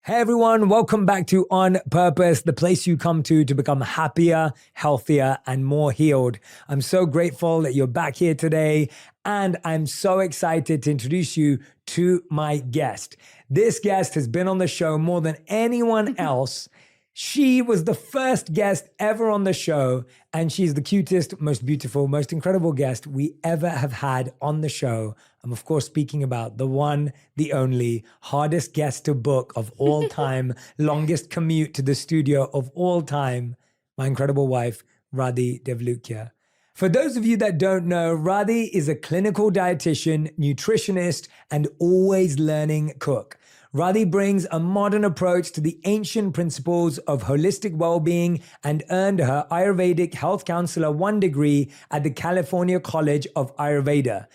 Hey everyone, welcome back to On Purpose, the place you come to become happier, healthier, and more healed. I'm so grateful that you're back here today, and I'm so excited to introduce you to my guest. This guest has been on the show more than anyone else. She was the first guest ever on the show, and she's the cutest, most beautiful, most incredible guest we ever have had on the show. I'm, of course, speaking about the one, the only, hardest guest to book of all time, longest commute to the studio of all time, my incredible wife, Radhi Devlukia. For those of you that don't know, Radhi is a clinical dietitian, nutritionist, and always learning cook. Radhi brings a modern approach to the ancient principles of holistic well-being and earned her Ayurvedic Health Counselor 1 degree at the California College of Ayurveda.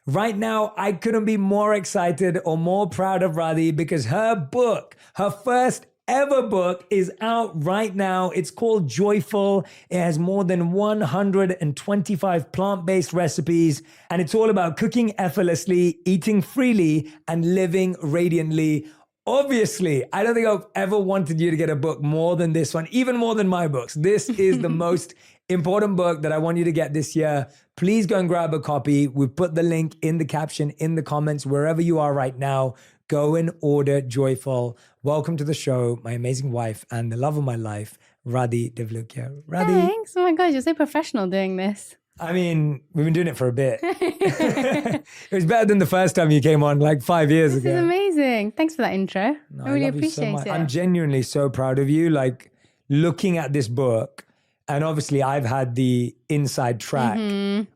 Right now, I couldn't be more excited or more proud of Radhi because her book, her first ever book, is out right now. It's called Joyful. It has more than 125 plant-based recipes, and it's all about cooking effortlessly, eating freely, and living radiantly. Obviously, I don't think I've ever wanted you to get a book more than this one, even more than my books. This is the most important book that I want you to get this year. Please go and grab a copy. We've put the link in the caption, in the comments, wherever you are right now. Go and order Joyful. Welcome to the show, my amazing wife and the love of my life, Radhi Devlukia. Radhi. Thanks. Oh my God, you're so professional doing this. I mean, we've been doing it for a bit. It was better than the first time you came on like 5 years ago. This is amazing. Thanks for that intro. No, I really love you so appreciate much. it. I'm genuinely so proud of you. Like looking at this book, and obviously I've had the inside track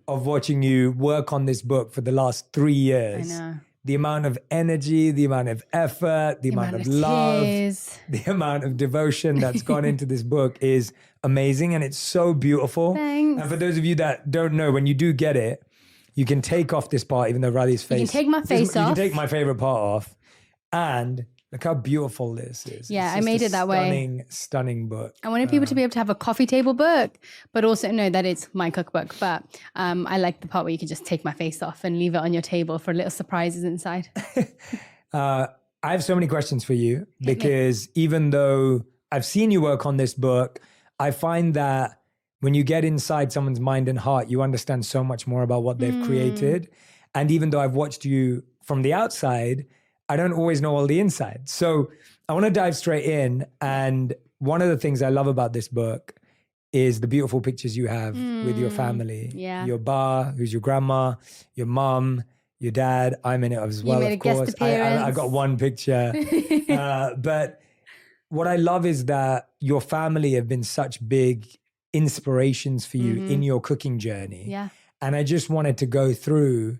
of watching you work on this book for the last 3 years. I know. The amount of energy, the amount of effort, the amount of love, tears. the amount of devotion that's gone into this book is amazing, and it's so beautiful. Thanks. And for those of you that don't know, when you do get it, you can take off this part, even though Radhi's face. You can take my face off. You can take my favorite part off. And look how beautiful this is. Yeah, It's I just made a it that way. Stunning book. I wanted people to be able to have a coffee table book, but also know that it's my cookbook. But I like the part where you can just take my face off and leave it on your table for little surprises inside. I have so many questions for you because even though I've seen you work on this book, I find that when you get inside someone's mind and heart, you understand so much more about what they've created. And even though I've watched you from the outside, I don't always know all the inside. So I want to dive straight in. And one of the things I love about this book is the beautiful pictures you have with your family. Yeah. Your ba, who's your grandma, your mom, your dad. I'm in it as well, made of a guest course. appearance. I got one picture. But what I love is that your family have been such big inspirations for you in your cooking journey. Yeah. And I just wanted to go through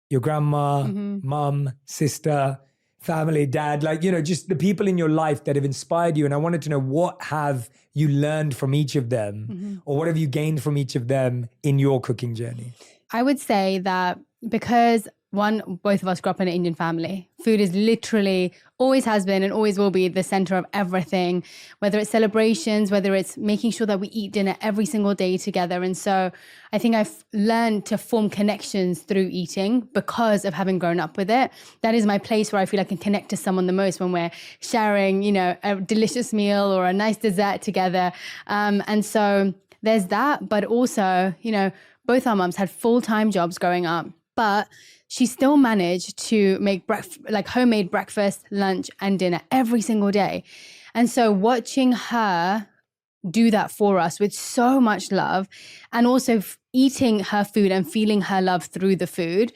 your grandma, mom, sister, family, dad, like, you know, just the people in your life that have inspired you. And I wanted to know, what have you learned from each of them or what have you gained from each of them in your cooking journey? I would say that because both of us grew up in an Indian family. Food is literally, always has been and always will be the center of everything, whether it's celebrations, whether it's making sure that we eat dinner every single day together. And so I think I've learned to form connections through eating because of having grown up with it. That is my place where I feel I can connect to someone the most, when we're sharing, you know, a delicious meal or a nice dessert together. And so there's that, but also, you know, both our moms had full-time jobs growing up, but she still managed to make homemade breakfast, lunch, and dinner every single day. And so watching her do that for us with so much love, and also eating her food and feeling her love through the food,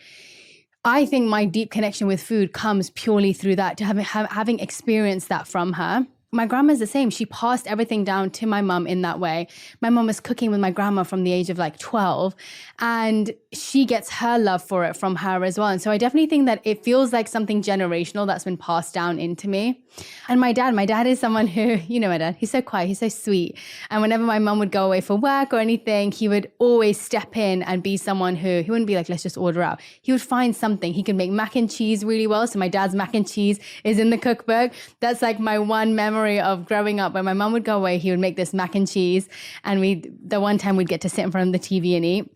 I think my deep connection with food comes purely through that, to having experienced that from her. My grandma's the same. She passed everything down to my mum in that way. My mum was cooking with my grandma from the age of like 12, and she gets her love for it from her as well. And so I definitely think that it feels like something generational that's been passed down into me. And my dad is someone who, you know my dad, he's so quiet, he's so sweet. And whenever my mum would go away for work or anything, he would always step in and be someone who, he wouldn't be like, let's just order out. He would find something. He could make mac and cheese really well. So my dad's mac and cheese is in the cookbook. That's like my one memory of growing up. When my mum would go away, he would make this mac and cheese. And the one time we'd get to sit in front of the TV and eat.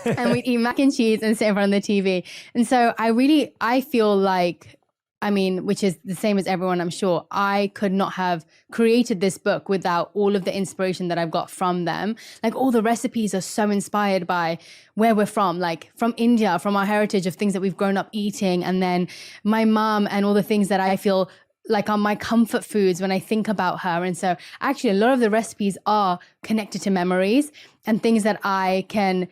And we'd eat mac and cheese and sit in front of the TV. And so I feel like I mean, which is the same as everyone, I'm sure, I could not have created this book without all of the inspiration that I've got from them. Like all the recipes are so inspired by where we're from, like from India, from our heritage of things that we've grown up eating. And then my mom and all the things that I feel like are my comfort foods when I think about her. And so actually a lot of the recipes are connected to memories and things that I can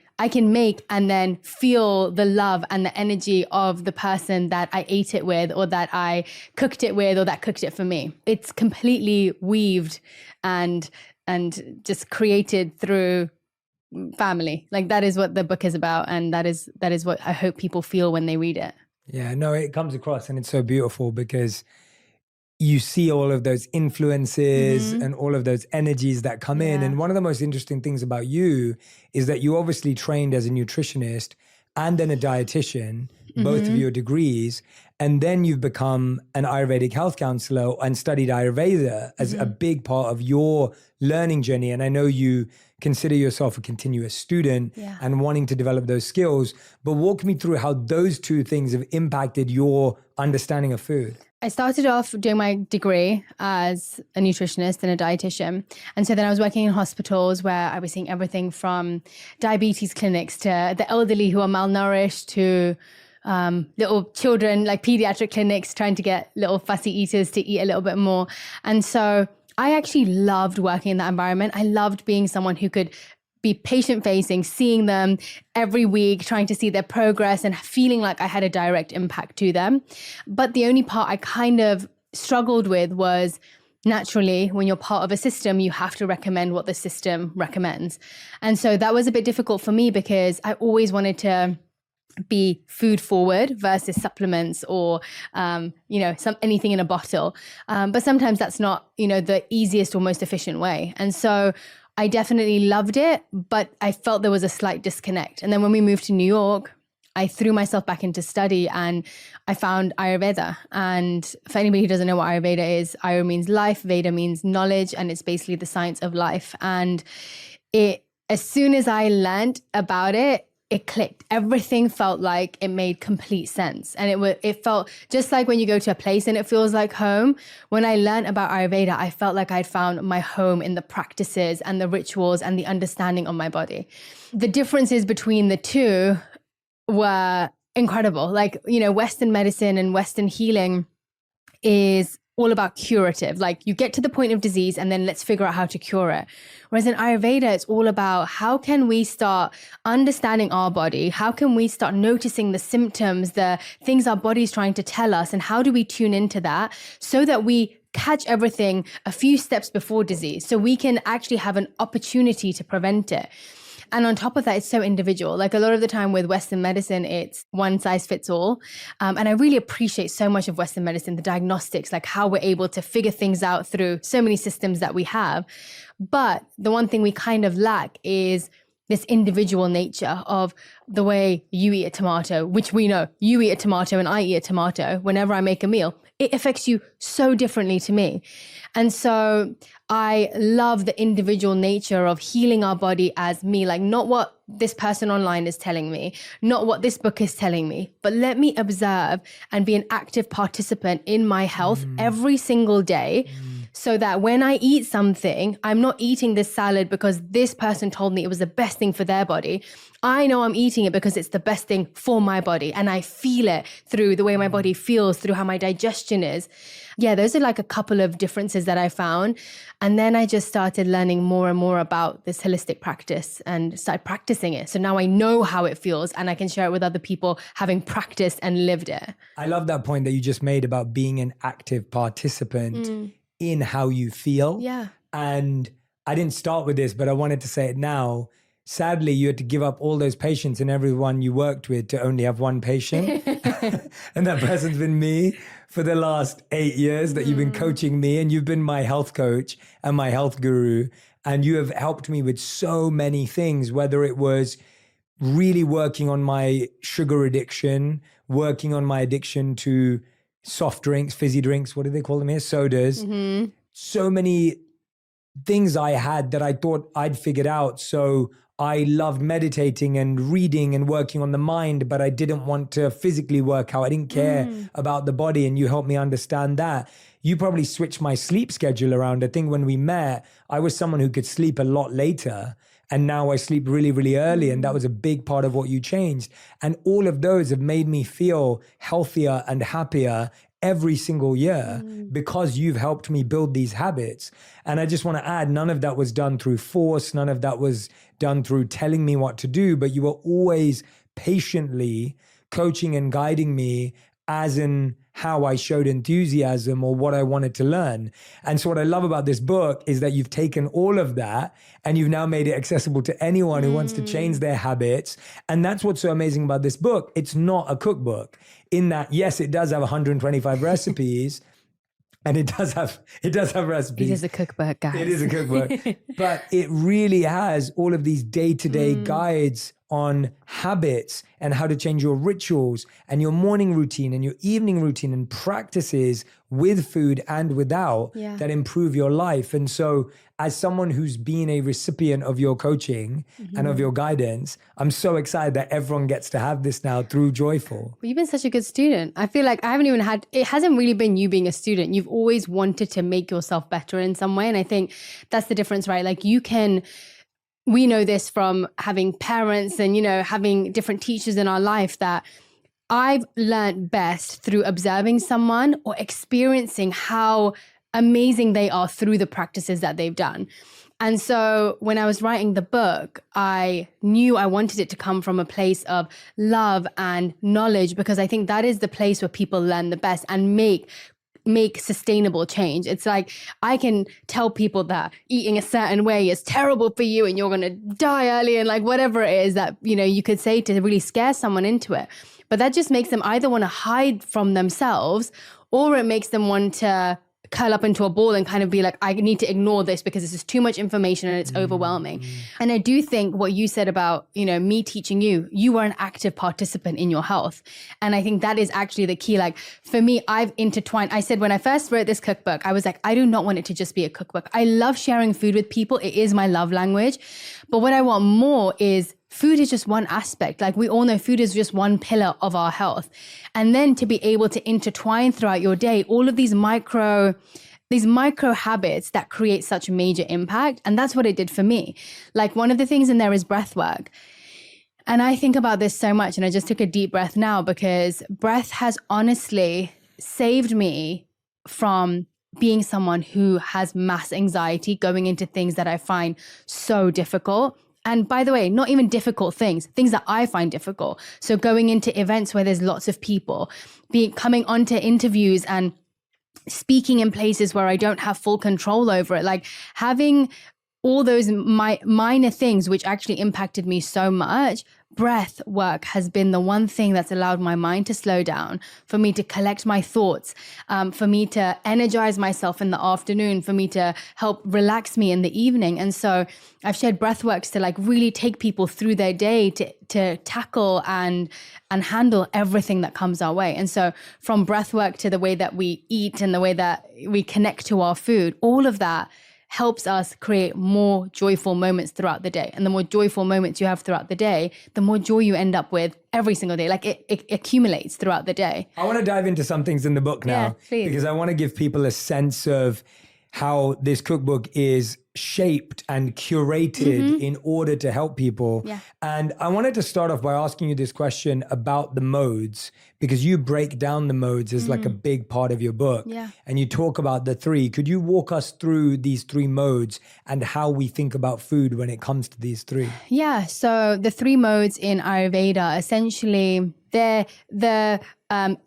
make and then feel the love and the energy of the person that I ate it with or that I cooked it with or that cooked it for me. It's completely weaved and just created through family. Like that is what the book is about. And that is what I hope people feel when they read it. Yeah, no, it comes across and it's so beautiful because you see all of those influences and all of those energies that come in. And one of the most interesting things about you is that you obviously trained as a nutritionist and then a dietitian, both of your degrees. And then you've become an Ayurvedic health counselor and studied Ayurveda as a big part of your learning journey. And I know you consider yourself a continuous student and wanting to develop those skills. But walk me through how those two things have impacted your understanding of food. I started off doing my degree as a nutritionist and a dietitian. And so then I was working in hospitals where I was seeing everything from diabetes clinics to the elderly who are malnourished to little children, like pediatric clinics, trying to get little fussy eaters to eat a little bit more. And so I actually loved working in that environment. I loved being someone who could be patient facing, seeing them every week, trying to see their progress and feeling like I had a direct impact to them. But the only part I kind of struggled with was naturally, when you're part of a system, you have to recommend what the system recommends. And so that was a bit difficult for me because I always wanted to be food forward versus supplements or, anything in a bottle. But sometimes that's not, the easiest or most efficient way. And so I definitely loved it, but I felt there was a slight disconnect. And then when we moved to New York, I threw myself back into study and I found Ayurveda. And for anybody who doesn't know what Ayurveda is, Ayur means life, Veda means knowledge, and it's basically the science of life. And as soon as I learned about it, it clicked. Everything felt like it made complete sense. And it felt just like when you go to a place and it feels like home. When I learned about Ayurveda, I felt like I'd found my home in the practices and the rituals and the understanding of my body. The differences between the two were incredible. Like, Western medicine and Western healing is all about curative. Like you get to the point of disease and then let's figure out how to cure it. Whereas in Ayurveda, it's all about how can we start understanding our body? How can we start noticing the symptoms, the things our body's trying to tell us, and how do we tune into that so that we catch everything a few steps before disease so we can actually have an opportunity to prevent it. And on top of that, it's so individual. Like a lot of the time with Western medicine, it's one size fits all. And I really appreciate so much of Western medicine, the diagnostics, like how we're able to figure things out through so many systems that we have. But the one thing we kind of lack is this individual nature of the way you eat a tomato, which we know you eat a tomato and I eat a tomato. Whenever I make a meal, it affects you so differently to me. And so I love the individual nature of healing our body as me, like not what this person online is telling me, not what this book is telling me, but let me observe and be an active participant in my health every single day. So that when I eat something, I'm not eating this salad because this person told me it was the best thing for their body. I know I'm eating it because it's the best thing for my body. And I feel it through the way my body feels, through how my digestion is. Yeah, those are like a couple of differences that I found. And then I just started learning more and more about this holistic practice and started practicing it. So now I know how it feels and I can share it with other people having practiced and lived it. I love that point that you just made about being an active participant in how you feel. Yeah. And I didn't start with this, but I wanted to say it now. Sadly, you had to give up all those patients and everyone you worked with to only have one patient. And that person's been me for the last 8 years that you've been coaching me, and you've been my health coach and my health guru. And you have helped me with so many things, whether it was really working on my sugar addiction, working on my addiction to soft drinks, fizzy drinks, what do they call them here? Sodas. So many things I had that I thought I'd figured out. So I loved meditating and reading and working on the mind, but I didn't want to physically work out. I didn't care about the body. And you helped me understand that. You probably switched my sleep schedule around. I think when we met, I was someone who could sleep a lot later. And now I sleep really, really early. And that was a big part of what you changed. And all of those have made me feel healthier and happier every single year because you've helped me build these habits. And I just want to add, none of that was done through force. None of that was done through telling me what to do, but you were always patiently coaching and guiding me as in how I showed enthusiasm or what I wanted to learn. And so what I love about this book is that you've taken all of that and you've now made it accessible to anyone who wants to change their habits. And that's what's so amazing about this book. It's not a cookbook in that, yes, it does have 125 recipes. And it does have recipes. It is a cookbook, guys. It is a cookbook. But it really has all of these day-to-day guides on habits and how to change your rituals and your morning routine and your evening routine and practices with food and without that improve your life. And so as someone who's been a recipient of your coaching and of your guidance, I'm so excited that everyone gets to have this now through Joyful. You've been such a good student. I feel like it hasn't really been you being a student. You've always wanted to make yourself better in some way. And I think that's the difference, right? Like we know this from having parents and, having different teachers in our life that I've learned best through observing someone or experiencing how amazing they are through the practices that they've done. And so when I was writing the book, I knew I wanted it to come from a place of love and knowledge, because I think that is the place where people learn the best and make sustainable change. It's like I can tell people that eating a certain way is terrible for you and you're going to die early and like whatever it is that, you could say to really scare someone into it. But that just makes them either want to hide from themselves, or it makes them want to curl up into a ball and kind of be like, I need to ignore this because this is too much information and it's overwhelming. And I do think what you said about, me teaching you were an active participant in your health. And I think that is actually the key. Like for me, I've intertwined. I said, when I first wrote this cookbook, I was like, I do not want it to just be a cookbook. I love sharing food with people. It is my love language. But what I want more is food is just one aspect. Like we all know food is just one pillar of our health. And then to be able to intertwine throughout your day, all of these micro habits that create such major impact. And that's what it did for me. Like one of the things in there is breath work. And I think about this so much. And I just took a deep breath now, because breath has honestly saved me from being someone who has mass anxiety going into things that I find so difficult. And by the way, not even difficult things that I find difficult. So going into events where there's lots of people, coming onto interviews and speaking in places where I don't have full control over it, like having all those minor things which actually impacted me so much. Breath work has been the one thing that's allowed my mind to slow down, for me to collect my thoughts, for me to energize myself in the afternoon, for me to help relax me in the evening. And so I've shared breath works to like really take people through their day to tackle and handle everything that comes our way. And so from breath work to the way that we eat and the way that we connect to our food, all of that helps us create more joyful moments throughout the day. And the more joyful moments you have throughout the day, the more joy you end up with every single day. Like it accumulates throughout the day. I want to dive into some things in the book now, because I want to give people a sense of how this cookbook is shaped and curated in order to help people. Yeah. And I wanted to start off by asking you this question about the modes, because you break down the modes as like a big part of your book. Yeah. And you talk about the three. Could you walk us through these three modes and how we think about food when it comes to these three? Yeah. So the three modes in Ayurveda, essentially, they're the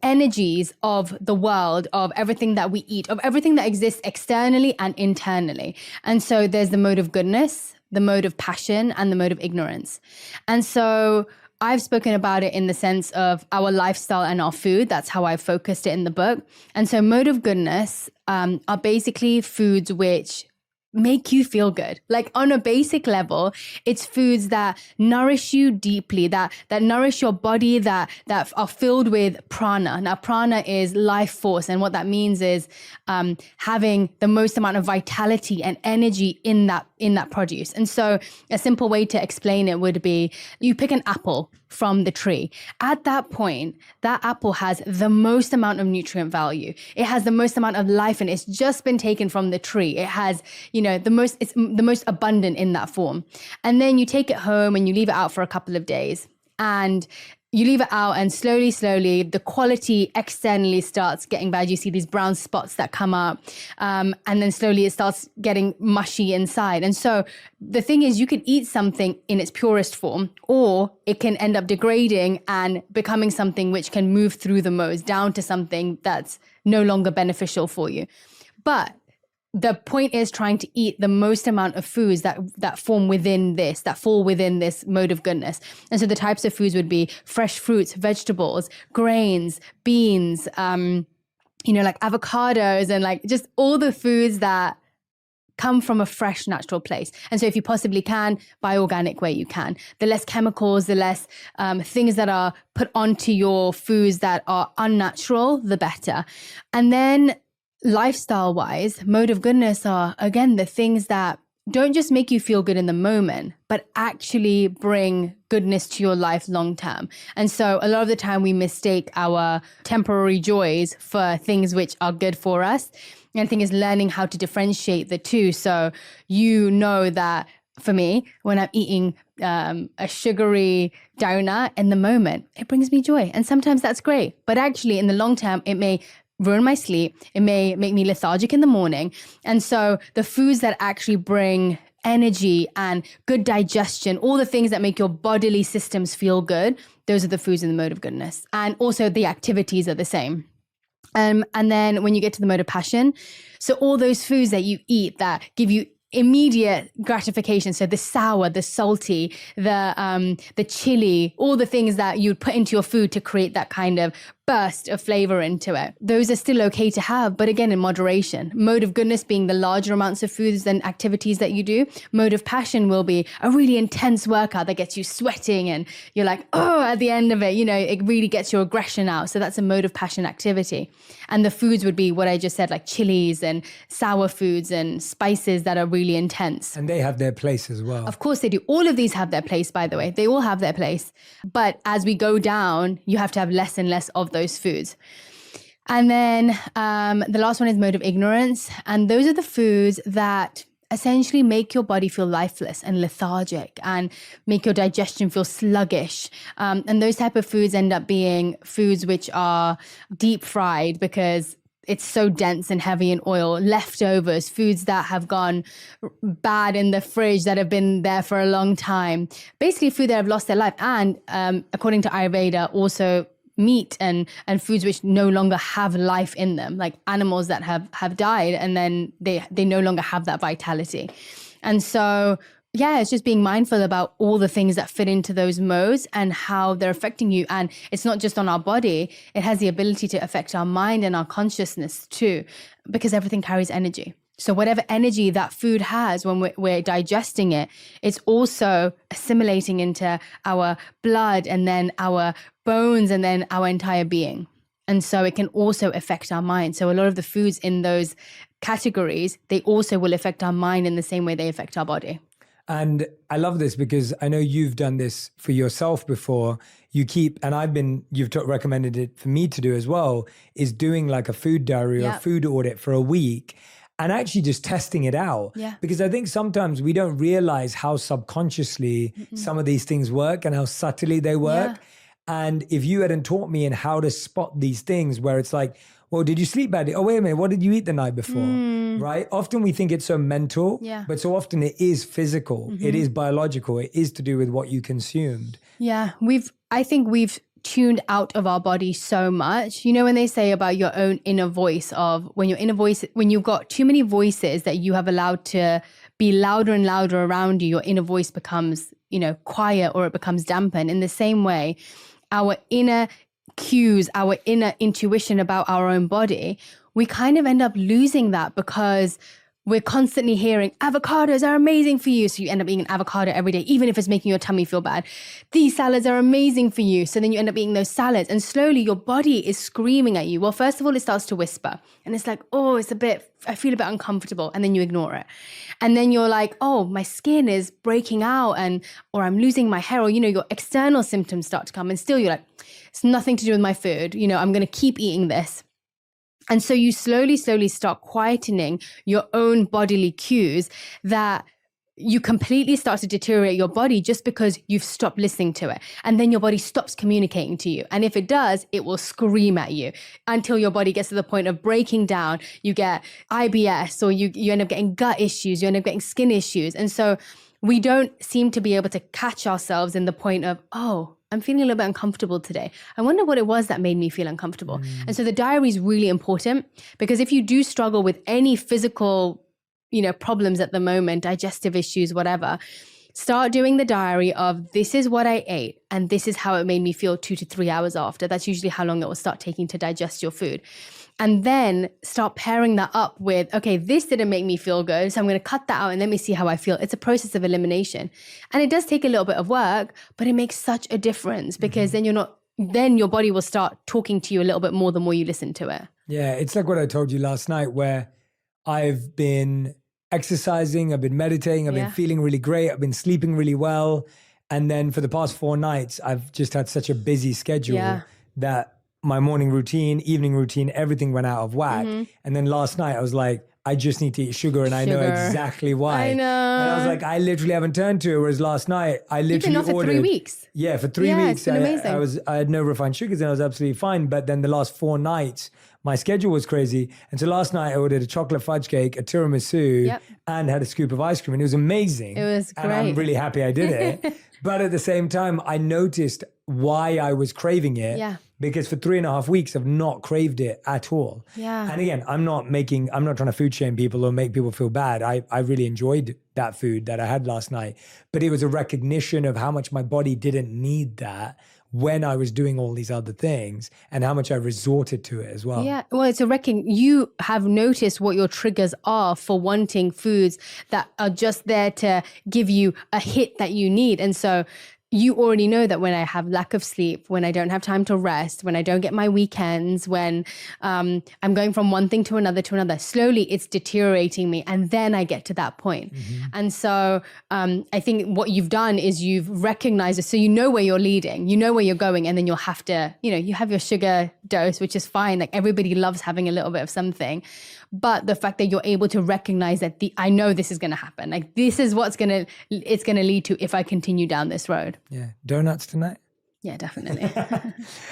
energies of the world, of everything that we eat, of everything that exists externally and internally. And so there's the mode of goodness, the mode of passion, and the mode of ignorance. And so I've spoken about it in the sense of our lifestyle and our food. That's how I focused it in the book. And so mode of goodness are basically foods which make you feel good. Like on a basic level, it's foods that nourish you deeply, that nourish your body, that are filled with prana. Now, prana is life force. And what that means is having the most amount of vitality and energy in that produce. And so a simple way to explain it would be you pick an apple from the tree. At that point, that apple has the most amount of nutrient value. It has the most amount of life and it's just been taken from the tree. It has, it's the most abundant in that form. And then you take it home and you leave it out for a couple of days. And you leave it out and slowly, the quality externally starts getting bad. You see these brown spots that come up. And then slowly it starts getting mushy inside. And so the thing is, you can eat something in its purest form, or it can end up degrading and becoming something which can move through the modes down to something that's no longer beneficial for you. But the point is trying to eat the most amount of foods that fall within this mode of goodness. And so the types of foods would be fresh fruits, vegetables, grains, beans, like avocados, and like just all the foods that come from a fresh, natural place. And so if you possibly can, buy organic where you can. The less chemicals, the less things that are put onto your foods that are unnatural, the better. And then lifestyle-wise, mode of goodness are, again, the things that don't just make you feel good in the moment, but actually bring goodness to your life long term. And so a lot of the time we mistake our temporary joys for things which are good for us. And the thing is learning how to differentiate the two. So that for me, when I'm eating a sugary donut in the moment, it brings me joy. And sometimes that's great. But actually in the long term, it may ruin my sleep. It may make me lethargic in the morning. And so the foods that actually bring energy and good digestion, all the things that make your bodily systems feel good, those are the foods in the mode of goodness. And also the activities are the same. And then when you get to the mode of passion, so all those foods that you eat that give you immediate gratification. So the sour, the salty, the chili, all the things that you'd put into your food to create that kind of burst of flavor into it. Those are still okay to have, but again, in moderation. Mode of goodness being the larger amounts of foods and activities that you do. Mode of passion will be a really intense workout that gets you sweating and you're like, oh, at the end of it, it really gets your aggression out. So that's a mode of passion activity. And the foods would be what I just said, like chilies and sour foods and spices that are really intense. And they have their place as well. Of course they do. All of these have their place, by the way. They all have their place. But as we go down, you have to have less and less of those foods. And then the last one is mode of ignorance. And those are the foods that essentially make your body feel lifeless and lethargic and make your digestion feel sluggish. And those type of foods end up being foods which are deep fried because it's so dense and heavy in oil, leftovers, foods that have gone bad in the fridge that have been there for a long time, basically food that have lost their life. And according to Ayurveda, also meat and foods which no longer have life in them, like animals that have died and then they no longer have that vitality. And so it's just being mindful about all the things that fit into those modes and how they're affecting you. And it's not just on our body, it has the ability to affect our mind and our consciousness too, because everything carries energy. So whatever energy that food has when we're digesting it, it's also assimilating into our blood and then our bones and then our entire being. And so it can also affect our mind. So a lot of the foods in those categories, they also will affect our mind in the same way they affect our body. And I love this because I know you've done this for yourself before. You've recommended it for me to do as well, is doing like a food diary or a food audit for a week and actually just testing it out. Yeah. Because I think sometimes we don't realize how subconsciously some of these things work and how subtly they work. Yeah. And if you hadn't taught me in how to spot these things where it's like, well, did you sleep badly? Oh, wait a minute. What did you eat the night before? Right? Often we think it's so mental, but so often it is physical. It is biological. It is to do with what you consumed. Yeah. I think we've tuned out of our body so much. When they say about your own inner voice when you've got too many voices that you have allowed to be louder and louder around you, your inner voice becomes, quiet or it becomes dampened. In the same way, our inner cues, our inner intuition about our own body, we kind of end up losing that because we're constantly hearing avocados are amazing for you. So you end up eating an avocado every day, even if it's making your tummy feel bad. These salads are amazing for you. So then you end up eating those salads and slowly your body is screaming at you. Well, first of all, it starts to whisper and it's like, oh, I feel a bit uncomfortable. And then you ignore it. And then you're like, oh, my skin is breaking out or I'm losing my hair, or, your external symptoms start to come and still you're like, it's nothing to do with my food. I'm going to keep eating this. And so you slowly start quietening your own bodily cues that you completely start to deteriorate your body just because you've stopped listening to it. And then your body stops communicating to you. And if it does, it will scream at you until your body gets to the point of breaking down. You get IBS, or you end up getting gut issues, you end up getting skin issues. And so we don't seem to be able to catch ourselves in the point of, oh, I'm feeling a little bit uncomfortable today. I wonder what it was that made me feel uncomfortable. And so the diary is really important, because if you do struggle with any physical, problems at the moment, digestive issues, whatever, start doing the diary of this is what I ate and this is how it made me feel 2 to 3 hours after. That's usually how long it will start taking to digest your food. And then start pairing that up with, okay, this didn't make me feel good, so I'm going to cut that out and let me see how I feel. It's a process of elimination. And it does take a little bit of work, but it makes such a difference, because then your body will start talking to you a little bit more the more you listen to it. Yeah, it's like what I told you last night, where I've been exercising, I've been meditating, I've been feeling really great, I've been sleeping really well. And then for the past 4 nights, I've just had such a busy schedule that my morning routine, evening routine, everything went out of whack. And then last night I was like, I just need to eat sugar, and I know exactly why. I know. And I was like, I literally haven't turned to it. Whereas last night I literally ordered. For 3 weeks. Yeah, for 3 weeks. It's been amazing. I had no refined sugars and I was absolutely fine. But then the last 4 nights, my schedule was crazy. And so last night I ordered a chocolate fudge cake, a tiramisu, and had a scoop of ice cream. And it was amazing. It was great. And I'm really happy I did it. But at the same time, I noticed why I was craving it. Yeah. Because for 3.5 weeks, I've not craved it at all. Yeah. And again, I'm not trying to food shame people or make people feel bad. I really enjoyed that food that I had last night. But it was a recognition of how much my body didn't need that when I was doing all these other things, and how much I resorted to it as well. Yeah, well, it's you have noticed what your triggers are for wanting foods that are just there to give you a hit that you need. And so you already know that when I have lack of sleep, when I don't have time to rest, when I don't get my weekends, when I'm going from one thing to another, slowly it's deteriorating me. And then I get to that point. And so I think what you've done is you've recognized it. So you know where you're leading, you know where you're going, and then you'll have to, you have your sugar dose, which is fine. Like everybody loves having a little bit of something. But the fact that you're able to recognize that I know this is going to happen. Like this is it's going to lead to if I continue down this road. Yeah. Donuts tonight? Yeah, definitely.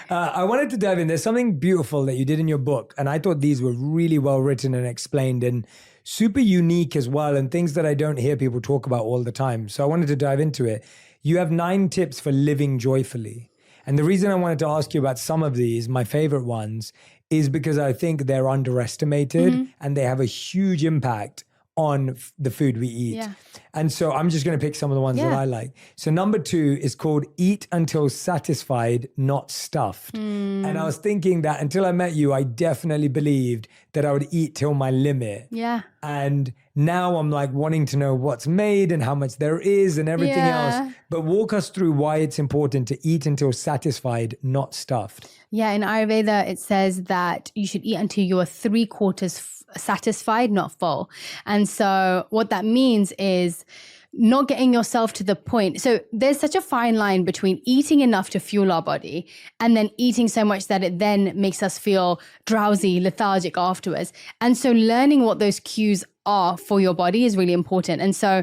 I wanted to dive in. There's something beautiful that you did in your book. And I thought these were really well written and explained and super unique as well, and things that I don't hear people talk about all the time. So I wanted to dive into it. You have 9 tips for living joyfully. And the reason I wanted to ask you about some of these, my favorite ones, is because I think they're underestimated and they have a huge impact on the food we eat. Yeah. And so I'm just going to pick some of the ones that I like. So number 2 is called eat until satisfied, not stuffed. And I was thinking that until I met you, I definitely believed that I would eat till my limit. Yeah. And now I'm like wanting to know what's made and how much there is and everything else. But walk us through why it's important to eat until satisfied, not stuffed. Yeah, in Ayurveda, it says that you should eat until you are 3/4 satisfied, not full. And so what that means is not getting yourself to the point. So there's such a fine line between eating enough to fuel our body and then eating so much that it then makes us feel drowsy, lethargic afterwards. And so learning what those cues are for your body is really important. And so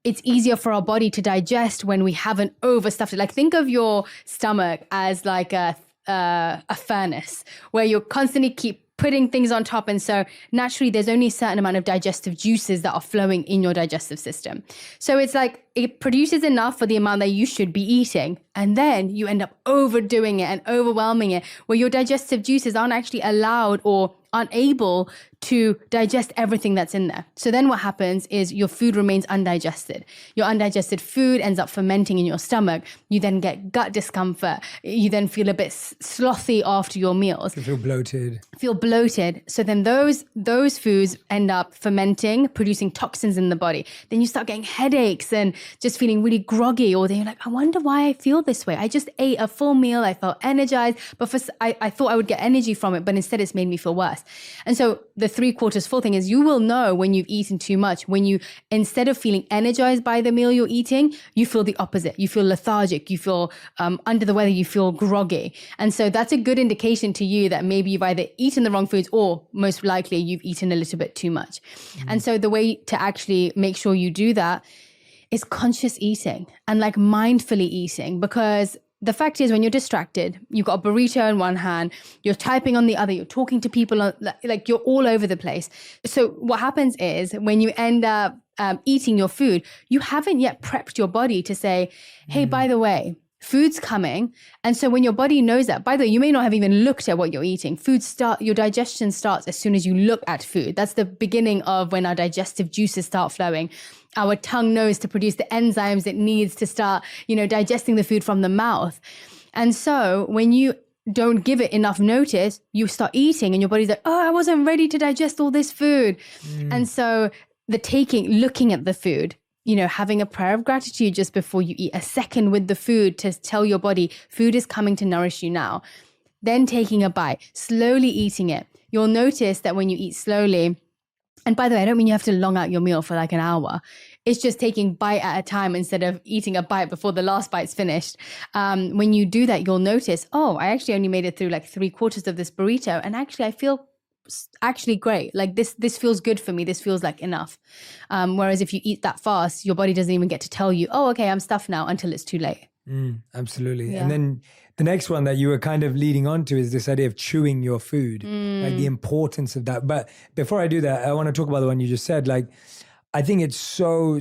it's easier for our body to digest when we haven't overstuffed it. Like think of your stomach as like a furnace where you constantly keep putting things on top. And so naturally, there's only a certain amount of digestive juices that are flowing in your digestive system. So it's like it produces enough for the amount that you should be eating. And then you end up overdoing it and overwhelming it, where your digestive juices aren't actually allowed or aren't able to digest everything that's in there. So then what happens is your food remains undigested. Your undigested food ends up fermenting in your stomach. You then get gut discomfort. You then feel a bit slothy after your meals. You feel bloated. So then those foods end up fermenting, producing toxins in the body. Then you start getting headaches and just feeling really groggy. Or then you're like, I wonder why I feel this way. I just ate a full meal. I felt energized, but I thought I would get energy from it, but instead it's made me feel worse. And so the 3/4 full thing is you will know when you've eaten too much, when you, instead of feeling energized by the meal you're eating, you feel the opposite. You feel lethargic, you feel under the weather, you feel groggy. And so that's a good indication to you that maybe you've either eaten the wrong foods or most likely you've eaten a little bit too much. And so the way to actually make sure you do that is conscious eating and like mindfully eating, because the fact is when you're distracted, you've got a burrito in one hand, you're typing on the other, you're talking to people, like you're all over the place. So what happens is when you end up eating your food, you haven't yet prepped your body to say, hey, by the way, food's coming. And so when your body knows that, by the way, you may not have even looked at what you're eating. Your digestion starts as soon as you look at food. That's the beginning of when our digestive juices start flowing. Our tongue knows to produce the enzymes it needs to start, digesting the food from the mouth. And so when you don't give it enough notice, you start eating and your body's like, oh, I wasn't ready to digest all this food. And so looking at the food, having a prayer of gratitude just before you eat, a second with the food to tell your body food is coming to nourish you now. Then taking a bite, slowly eating it. You'll notice that when you eat slowly, and by the way, I don't mean you have to long out your meal for like an hour. It's just taking bite at a time instead of eating a bite before the last bite's finished. When you do that, you'll notice, oh, I actually only made it through like 3/4 of this burrito. And actually, I feel actually great. Like this feels good for me. This feels like enough. Whereas if you eat that fast, your body doesn't even get to tell you, oh, okay, I'm stuffed now, until it's too late. Absolutely. Yeah. And then the next one that you were kind of leading on to is this idea of chewing your food, like the importance of that. But before I do that, I want to talk about the one you just said. Like, I think it's so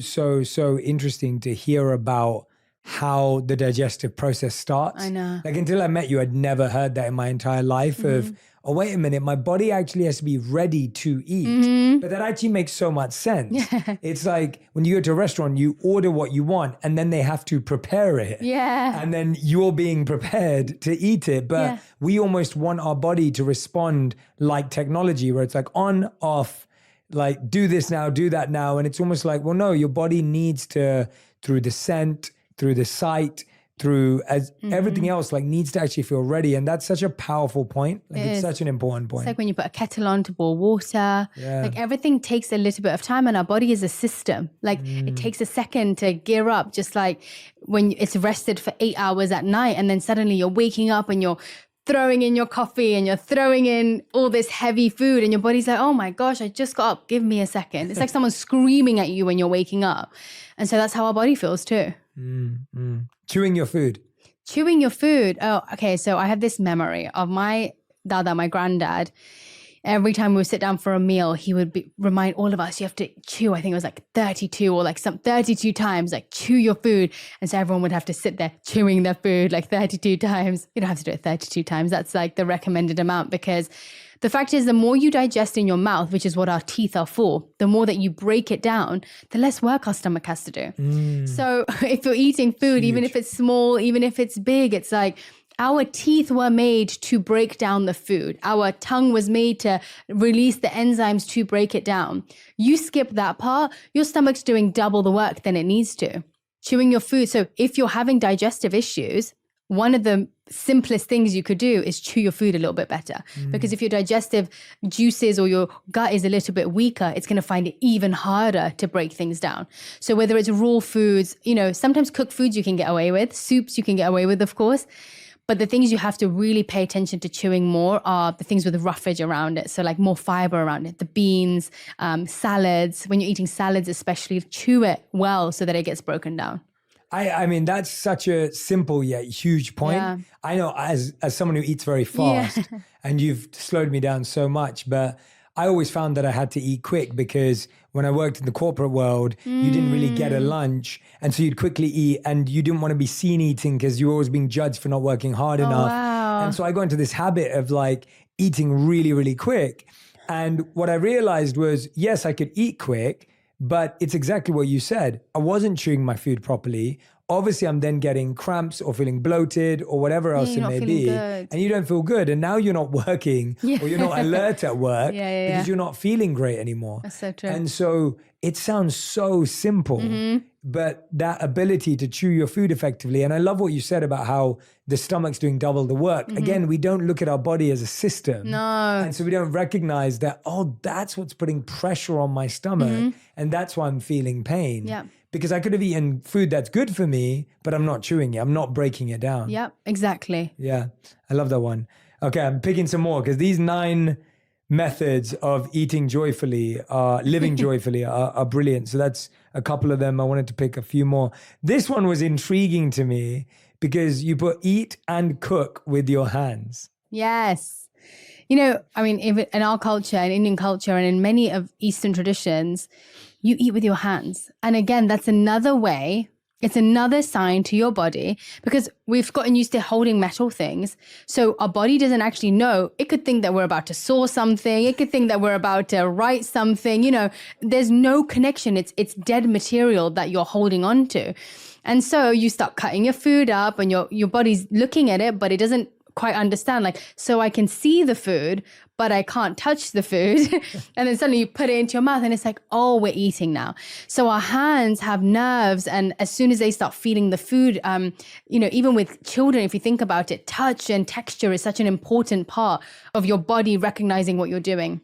interesting to hear about how the digestive process starts. I know. Like until I met you, I'd never heard that in my entire life of, oh, wait a minute, my body actually has to be ready to eat. But that actually makes so much sense. Yeah. It's like when you go to a restaurant, you order what you want and then they have to prepare it. Yeah. And then you're being prepared to eat it. But we almost want our body to respond like technology, where it's like on, off, like do this now, do that now. And it's almost like, well, no, your body needs to, through the scent, through the sight, through everything else, like needs to actually feel ready. And that's such a powerful point. Like it's such an important point. It's like when you put a kettle on to boil water, like everything takes a little bit of time, and our body is a system. Like it takes a second to gear up, just like when it's rested for 8 hours at night and then suddenly you're waking up and you're throwing in your coffee and you're throwing in all this heavy food and your body's like, oh my gosh, I just got up. Give me a second. It's like someone screaming at you when you're waking up. And so that's how our body feels too. Chewing your food. Chewing your food. Oh, okay. So I have this memory of my dada, my granddad. Every time we would sit down for a meal, he would remind all of us, you have to chew. I think it was like 32 or like 32 times, like chew your food. And so everyone would have to sit there chewing their food like 32 times. You don't have to do it 32 times. That's like the recommended amount, because the fact is the more you digest in your mouth, which is what our teeth are for, the more that you break it down, the less work our stomach has to do. So if you're eating food, even if it's small, even if it's big, it's like our teeth were made to break down the food. Our tongue was made to release the enzymes to break it down. You skip that part, your stomach's doing double the work than it needs to. Chewing your food. So if you're having digestive issues, one of the simplest things you could do is chew your food a little bit better. Because if your digestive juices or your gut is a little bit weaker, it's going to find it even harder to break things down. So whether it's raw foods, sometimes cooked foods you can get away with, soups you can get away with, of course. But the things you have to really pay attention to chewing more are the things with the roughage around it. So like more fiber around it, the beans, salads. When you're eating salads especially, chew it well so that it gets broken down. I mean, that's such a simple yet huge point. Yeah. I know as someone who eats very fast, and you've slowed me down so much, but I always found that I had to eat quick because when I worked in the corporate world, you didn't really get a lunch. And so you'd quickly eat and you didn't want to be seen eating because you were always being judged for not working hard enough. Wow. And so I got into this habit of like eating really, really quick. And what I realized was, yes, I could eat quick, but it's exactly what you said. I wasn't chewing my food properly. Obviously, I'm then getting cramps or feeling bloated or whatever else it may be. Good. And you don't feel good. And now you're not working or you're not alert at work because you're not feeling great anymore. That's so true. And so it sounds so simple, but that ability to chew your food effectively. And I love what you said about how the stomach's doing double the work. Again, we don't look at our body as a system. No. And so we don't recognize that, oh, that's what's putting pressure on my stomach. And that's why I'm feeling pain. Yeah. Because I could have eaten food that's good for me, but I'm not chewing it. I'm not breaking it down. Yep, exactly. Yeah, I love that one. Okay, I'm picking some more because these 9 methods of eating joyfully, living joyfully are brilliant. So that's a couple of them. I wanted to pick a few more. This one was intriguing to me because you put eat and cook with your hands. Yes. You know, I mean, in our culture, in Indian culture, and in many of Eastern traditions, you eat with your hands. And again, that's another way, it's another sign to your body because we've gotten used to holding metal things. So our body doesn't actually know. It could think that we're about to saw something. It could think that we're about to write something. You know, there's no connection. It's dead material that you're holding on to. And so you start cutting your food up and your body's looking at it, but it doesn't quite understand. Like, so I can see the food, but I can't touch the food. And then suddenly you put it into your mouth and it's like, oh, we're eating now. So our hands have nerves. And as soon as they start feeling the food, you know, even with children, if you think about it, touch and texture is such an important part of your body recognizing what you're doing.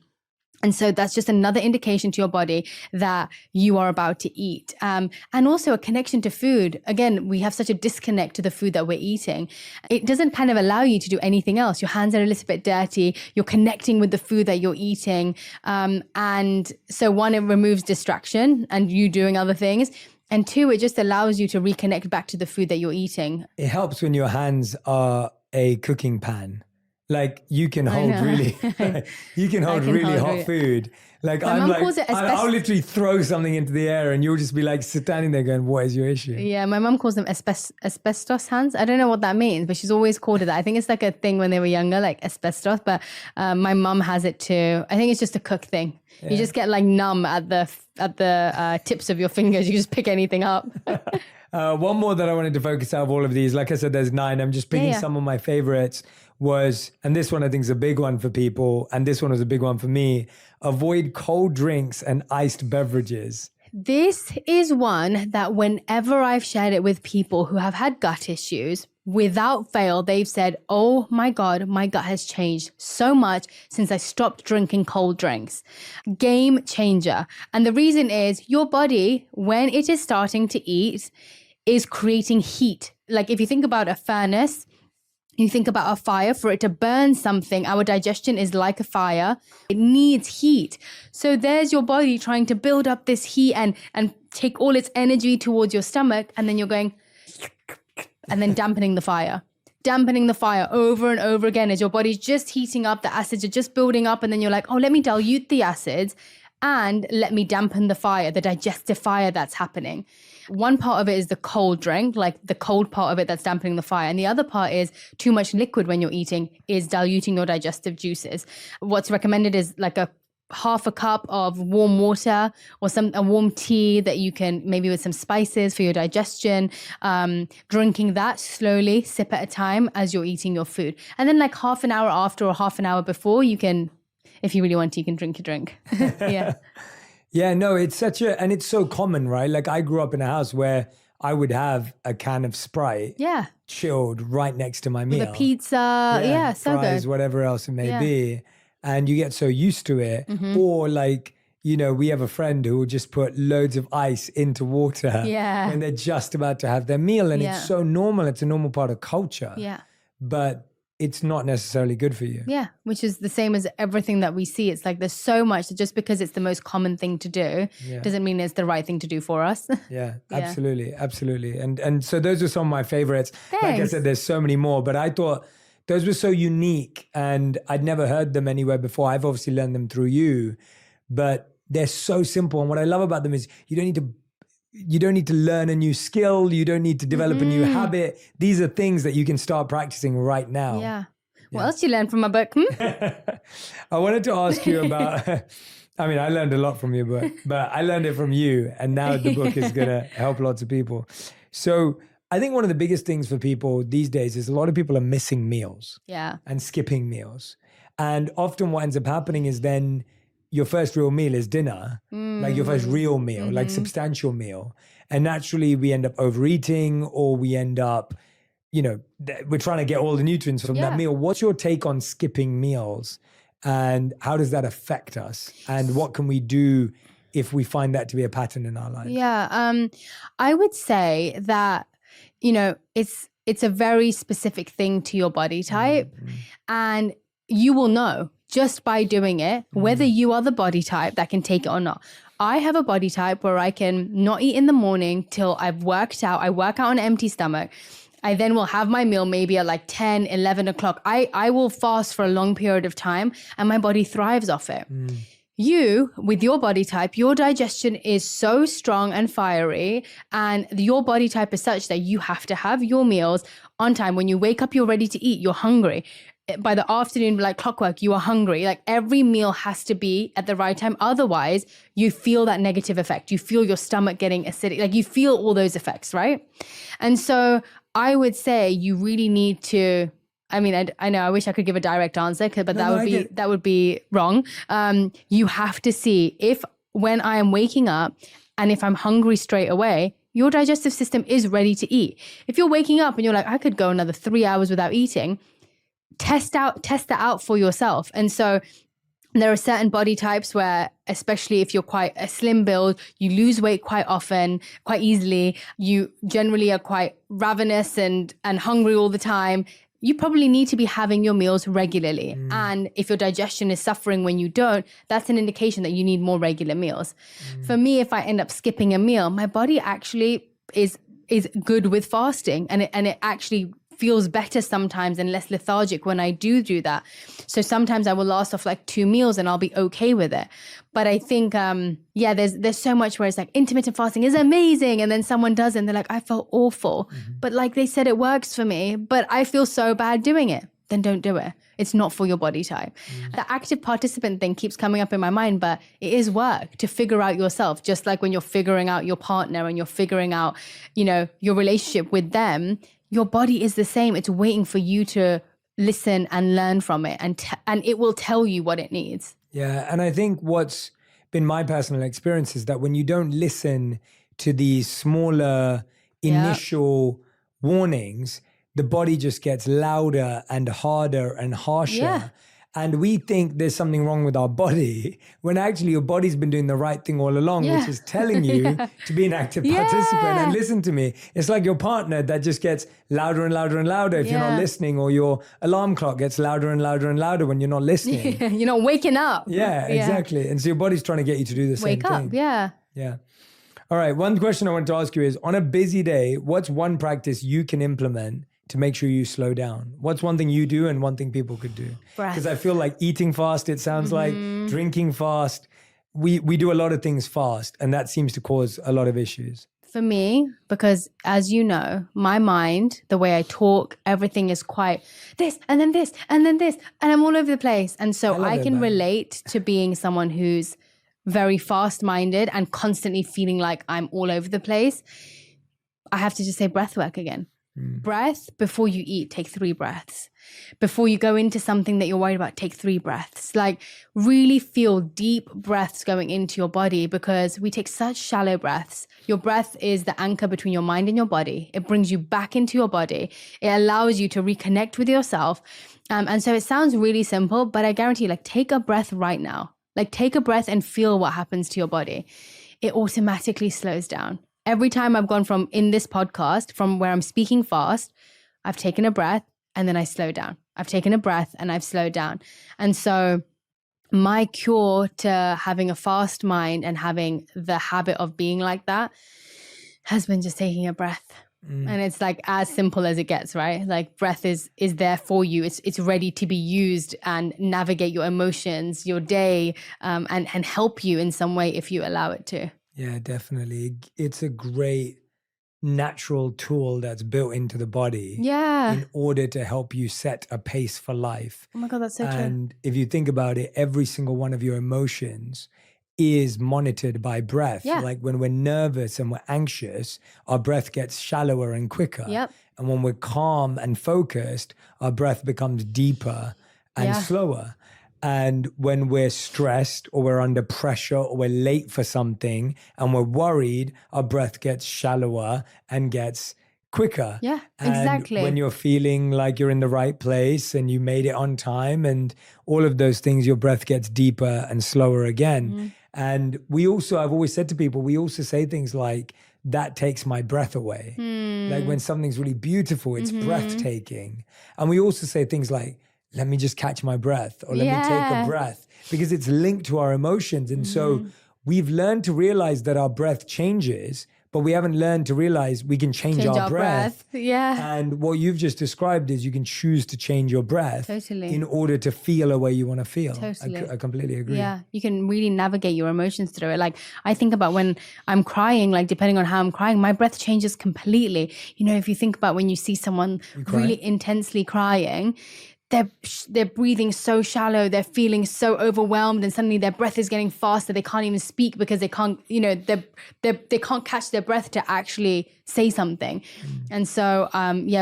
And so that's just another indication to your body that you are about to eat. And also a connection to food. Again, we have such a disconnect to the food that we're eating. It doesn't kind of allow you to do anything else. Your hands are a little bit dirty. You're connecting with the food that you're eating. And so one, it removes distraction and you doing other things. And 2, it just allows you to reconnect back to the food that you're eating. It helps when your hands are a cooking pan. Like you can hold really, you can hold really hot food. Like I'm like, I'll literally throw something into the air and you'll just be like standing there going, what is your issue? Yeah, my mum calls them asbestos hands. I don't know what that means, but she's always called it that. I think it's like a thing when they were younger, like asbestos, but my mum has it too. I think it's just a cook thing. Yeah. You just get like numb at the tips of your fingers. You just pick anything up. One more that I wanted to focus out of all of these, like I said, there's 9. I'm just picking some of my favorites was, and this one I think is a big one for people, and this one was a big one for me, avoid cold drinks and iced beverages. This is one that whenever I've shared it with people who have had gut issues, without fail, they've said, oh my God, my gut has changed so much since I stopped drinking cold drinks. Game changer. And the reason is your body, when it is starting to eat, is creating heat. Like if you think about a furnace, you think about a fire, for it to burn something, our digestion is like a fire. It needs heat. So there's your body trying to build up this heat and take all its energy towards your stomach. And then you're going, and then dampening the fire over and over again as your body's just heating up. The acids are just building up. And then you're like, oh, let me dilute the acids and let me dampen the fire, the digestive fire that's happening. One part of it is the cold drink, like the cold part of it that's dampening the fire. And the other part is too much liquid when you're eating is diluting your digestive juices. What's recommended is like a half a cup of warm water or a warm tea that you can maybe with some spices for your digestion, drinking that slowly, sip at a time as you're eating your food. And then like half an hour after or half an hour before, you can, if you really want to, you can drink your drink. Yeah. Yeah, no, it's and it's so common, right? Like I grew up in a house where I would have a can of Sprite chilled right next to my meal. With a pizza, so fries, good. Whatever else it may be. And you get so used to it. Or like, you know, we have a friend who will just put loads of ice into water when they're just about to have their meal. And it's so normal. It's a normal part of culture. Yeah. But it's not necessarily good for you. Yeah, which is the same as everything that we see. It's like there's so much that just because it's the most common thing to do doesn't mean it's the right thing to do for us. Yeah, absolutely. Absolutely. And so those are some of my favorites. Thanks. Like I said, there's so many more, but I thought those were so unique and I'd never heard them anywhere before. I've obviously learned them through you, but they're so simple. And what I love about them is you don't need to learn a new skill. You don't need to develop a new habit. These are things that you can start practicing right now. Yeah. What else you learn from my book? I wanted to ask you about, I mean, I learned a lot from your book, but I learned it from you. And now the book is going to help lots of people. So I think one of the biggest things for people these days is a lot of people are missing meals and skipping meals. And often what ends up happening is then your first real meal is dinner, like your first real meal, like substantial meal. And naturally we end up overeating, or we end up, we're trying to get all the nutrients from that meal. What's your take on skipping meals, and how does that affect us? And what can we do if we find that to be a pattern in our lives? Yeah, I would say that, it's a very specific thing to your body type. And you will know just by doing it, whether you are the body type that can take it or not. I have a body type where I can not eat in the morning till I've worked out. I work out on an empty stomach. I then will have my meal maybe at like 10, 11 o'clock. I will fast for a long period of time and my body thrives off it. You, with your body type, your digestion is so strong and fiery, and your body type is such that you have to have your meals on time. When you wake up, you're ready to eat, you're hungry. By the afternoon, like clockwork, you are hungry. Like every meal has to be at the right time. Otherwise, you feel that negative effect. You feel your stomach getting acidic. Like you feel all those effects, right? And so I would say you really need to, I mean, I know I wish I could give a direct answer, but that would be wrong. You have to see if when I am waking up and if I'm hungry straight away, your digestive system is ready to eat. If you're waking up and you're like, I could go another 3 hours without eating, test that out for yourself. And so there are certain body types where, especially if you're quite a slim build, you lose weight quite often, quite easily. You generally are quite ravenous and hungry all the time. You probably need to be having your meals regularly. And if your digestion is suffering when you don't, that's an indication that you need more regular meals. For me, if I end up skipping a meal, my body actually is good with fasting, and it actually feels better sometimes and less lethargic when I do that. So sometimes I will last off like 2 meals and I'll be okay with it. But I think, there's so much where it's like intermittent fasting is amazing. And then someone does it and they're like, I felt awful. But like they said, it works for me, but I feel so bad doing it. Then don't do it. It's not for your body type. The active participant thing keeps coming up in my mind, but it is work to figure out yourself. Just like when you're figuring out your partner and you're figuring out, your relationship with them, your body is the same. It's waiting for you to listen and learn from it, and it will tell you what it needs. Yeah, and I think what's been my personal experience is that when you don't listen to these smaller initial warnings, the body just gets louder and harder and harsher. Yeah. And we think there's something wrong with our body, when actually your body's been doing the right thing all along, which is telling you to be an active participant. And listen to me, it's like your partner that just gets louder and louder and louder if you're not listening, or your alarm clock gets louder and louder and louder when you're not listening. You're not waking up. Yeah, exactly. And so your body's trying to get you to do the same thing. Wake up, Yeah. All right, one question I want to ask you is, on a busy day, what's one practice you can implement to make sure you slow down? What's one thing you do and one thing people could do? Because I feel like eating fast, it sounds like, drinking fast. We do a lot of things fast, and that seems to cause a lot of issues. For me, because as you know, my mind, the way I talk, everything is quite this and then this and then this, and I'm all over the place. And so I can relate to being someone who's very fast-minded and constantly feeling like I'm all over the place. I have to just say breath work again. Breath. Before you eat, take 3 breaths. Before you go into something that you're worried about, take 3 breaths. Like really feel deep breaths going into your body, because we take such shallow breaths. Your breath is the anchor between your mind and your body. It brings you back into your body. It allows you to reconnect with yourself. And so it sounds really simple, but I guarantee you, like, take a breath right now. Like take a breath and feel what happens to your body. It automatically slows down. Every time I've gone from in this podcast, from where I'm speaking fast, I've taken a breath and then I slow down. I've taken a breath and I've slowed down. And so my cure to having a fast mind and having the habit of being like that has been just taking a breath. And it's like as simple as it gets, right? Like breath is there for you. It's ready to be used and navigate your emotions, your day, and help you in some way if you allow it to. Yeah, definitely. It's a great natural tool that's built into the body Yeah. in order to help you set a pace for life. Oh my God, that's so true. And if you think about it, every single one of your emotions is monitored by breath. Yeah. Like when we're nervous and we're anxious, our breath gets shallower and quicker. Yep. And when we're calm and focused, our breath becomes deeper and slower. And when we're stressed or we're under pressure or we're late for something and we're worried, our breath gets shallower and gets quicker. Yeah, And exactly. when you're feeling like you're in the right place and you made it on time and all of those things, your breath gets deeper and slower again. And I've always said to people, we also say things like, that takes my breath away. Like when something's really beautiful, it's breathtaking. And we also say things like, let me just catch my breath, or let me take a breath, because it's linked to our emotions. And so we've learned to realize that our breath changes, but we haven't learned to realize we can change our breath. Yeah. And what you've just described is you can choose to change your breath in order to feel a way you want to feel. Totally. I completely agree. Yeah, you can really navigate your emotions through it. Like I think about when I'm crying, like depending on how I'm crying, my breath changes completely. You know, if you think about when you see someone really intensely crying, they're breathing so shallow, they're feeling so overwhelmed, and suddenly their breath is getting faster. They can't even speak because they can't, you know, they can't catch their breath to actually say something. And so,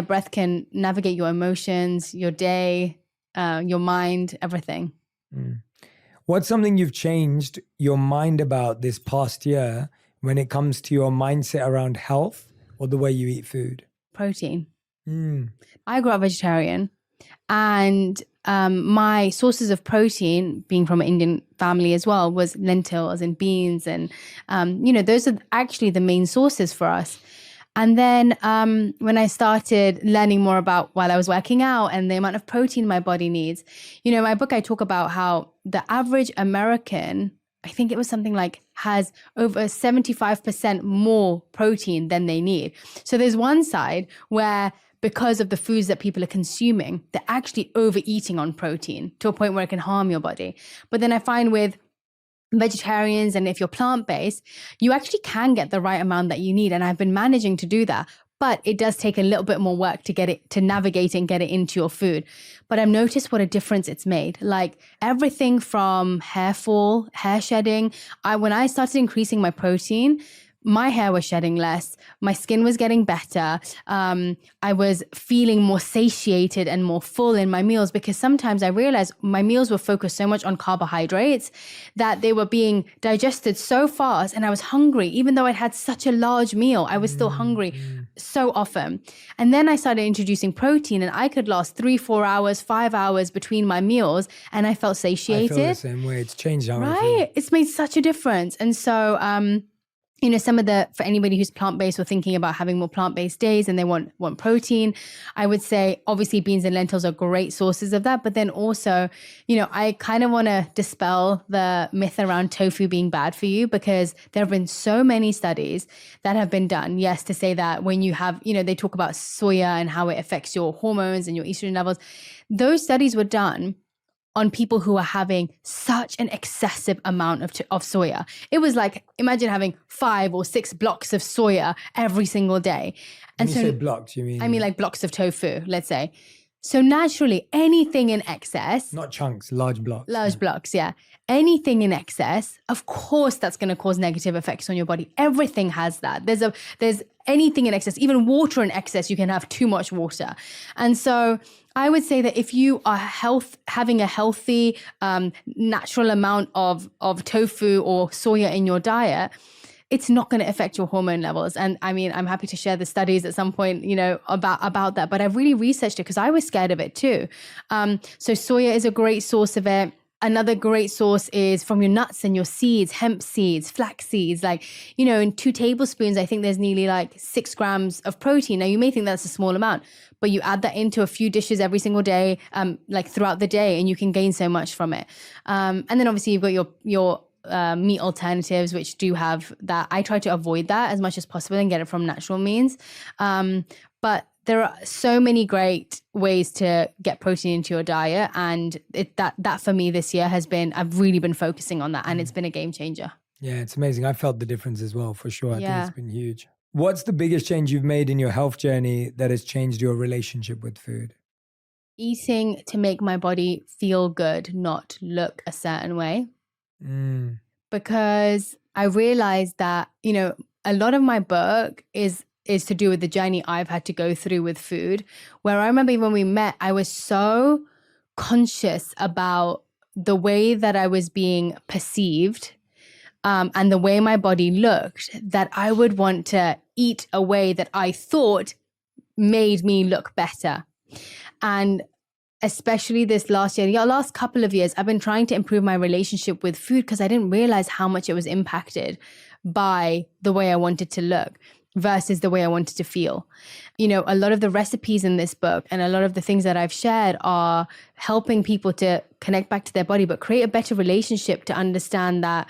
breath can navigate your emotions, your day, your mind, everything. What's something you've changed your mind about this past year when it comes to your mindset around health or the way you eat food? Protein. I grew up vegetarian. And my sources of protein, being from an Indian family as well, was lentils and beans. And, those are actually the main sources for us. And then when I started learning more about while I was working out and the amount of protein my body needs, in my book, I talk about how the average American, I think it was something like, has over 75% more protein than they need. So there's one side where, because of the foods that people are consuming, they're actually overeating on protein to a point where it can harm your body. But then I find with vegetarians, and if you're plant-based, you actually can get the right amount that you need. And I've been managing to do that. But it does take a little bit more work to get it, to navigate it and get it into your food. But I've noticed what a difference it's made. Like everything from hair fall, hair shedding. When I started increasing my protein, my hair was shedding less. My skin was getting better. I was feeling more satiated and more full in my meals, because sometimes I realized my meals were focused so much on carbohydrates that they were being digested so fast, and I was hungry. Even though I'd had such a large meal, I was still hungry so often. And then I started introducing protein, and I could last 3, 4 hours, 5 hours between my meals, and I felt satiated. I feel the same way. It's changed how I feel. Right. It's made such a difference. And so, for anybody who's plant-based or thinking about having more plant-based days and they want protein, I would say obviously beans and lentils are great sources of that. But then also, I kind of want to dispel the myth around tofu being bad for you, because there have been so many studies that have been done. Yes, to say that when you have, they talk about soya and how it affects your hormones and your estrogen levels. Those studies were done on people who are having such an excessive amount of soya. It was like, imagine having 5 or 6 blocks of soya every single day. And when you say blocks, you mean? I mean like blocks of tofu, let's say. So naturally, anything in excess. Not chunks, large blocks. Large blocks, yeah. Anything in excess, of course, that's going to cause negative effects on your body. Everything has that. There's anything in excess, even water in excess, you can have too much water. And so I would say that if you are having a healthy, natural amount of tofu or soya in your diet, it's not going to affect your hormone levels. And I mean, I'm happy to share the studies at some point, about that. But I've really researched it because I was scared of it too. So soya is a great source of it. Another great source is from your nuts and your seeds, hemp seeds, flax seeds. Like, in 2 tablespoons, I think there's nearly like 6 grams of protein. Now, you may think that's a small amount, but you add that into a few dishes every single day, like throughout the day, and you can gain so much from it. And then obviously you've got your meat alternatives, which do have that. I try to avoid that as much as possible and get it from natural means. But there are so many great ways to get protein into your diet. And that for me this year I've really been focusing on that, and it's been a game changer. Yeah, it's amazing. I felt the difference as well, for sure. I think it's been huge. What's the biggest change you've made in your health journey that has changed your relationship with food? Eating to make my body feel good, not look a certain way. Because I realized that, a lot of my book is to do with the journey I've had to go through with food, where I remember when we met, I was so conscious about the way that I was being perceived and the way my body looked, that I would want to eat a way that I thought made me look better. And especially this last year, last couple of years, I've been trying to improve my relationship with food because I didn't realize how much it was impacted by the way I wanted to look versus the way I wanted to feel. A lot of the recipes in this book and a lot of the things that I've shared are helping people to connect back to their body, but create a better relationship to understand that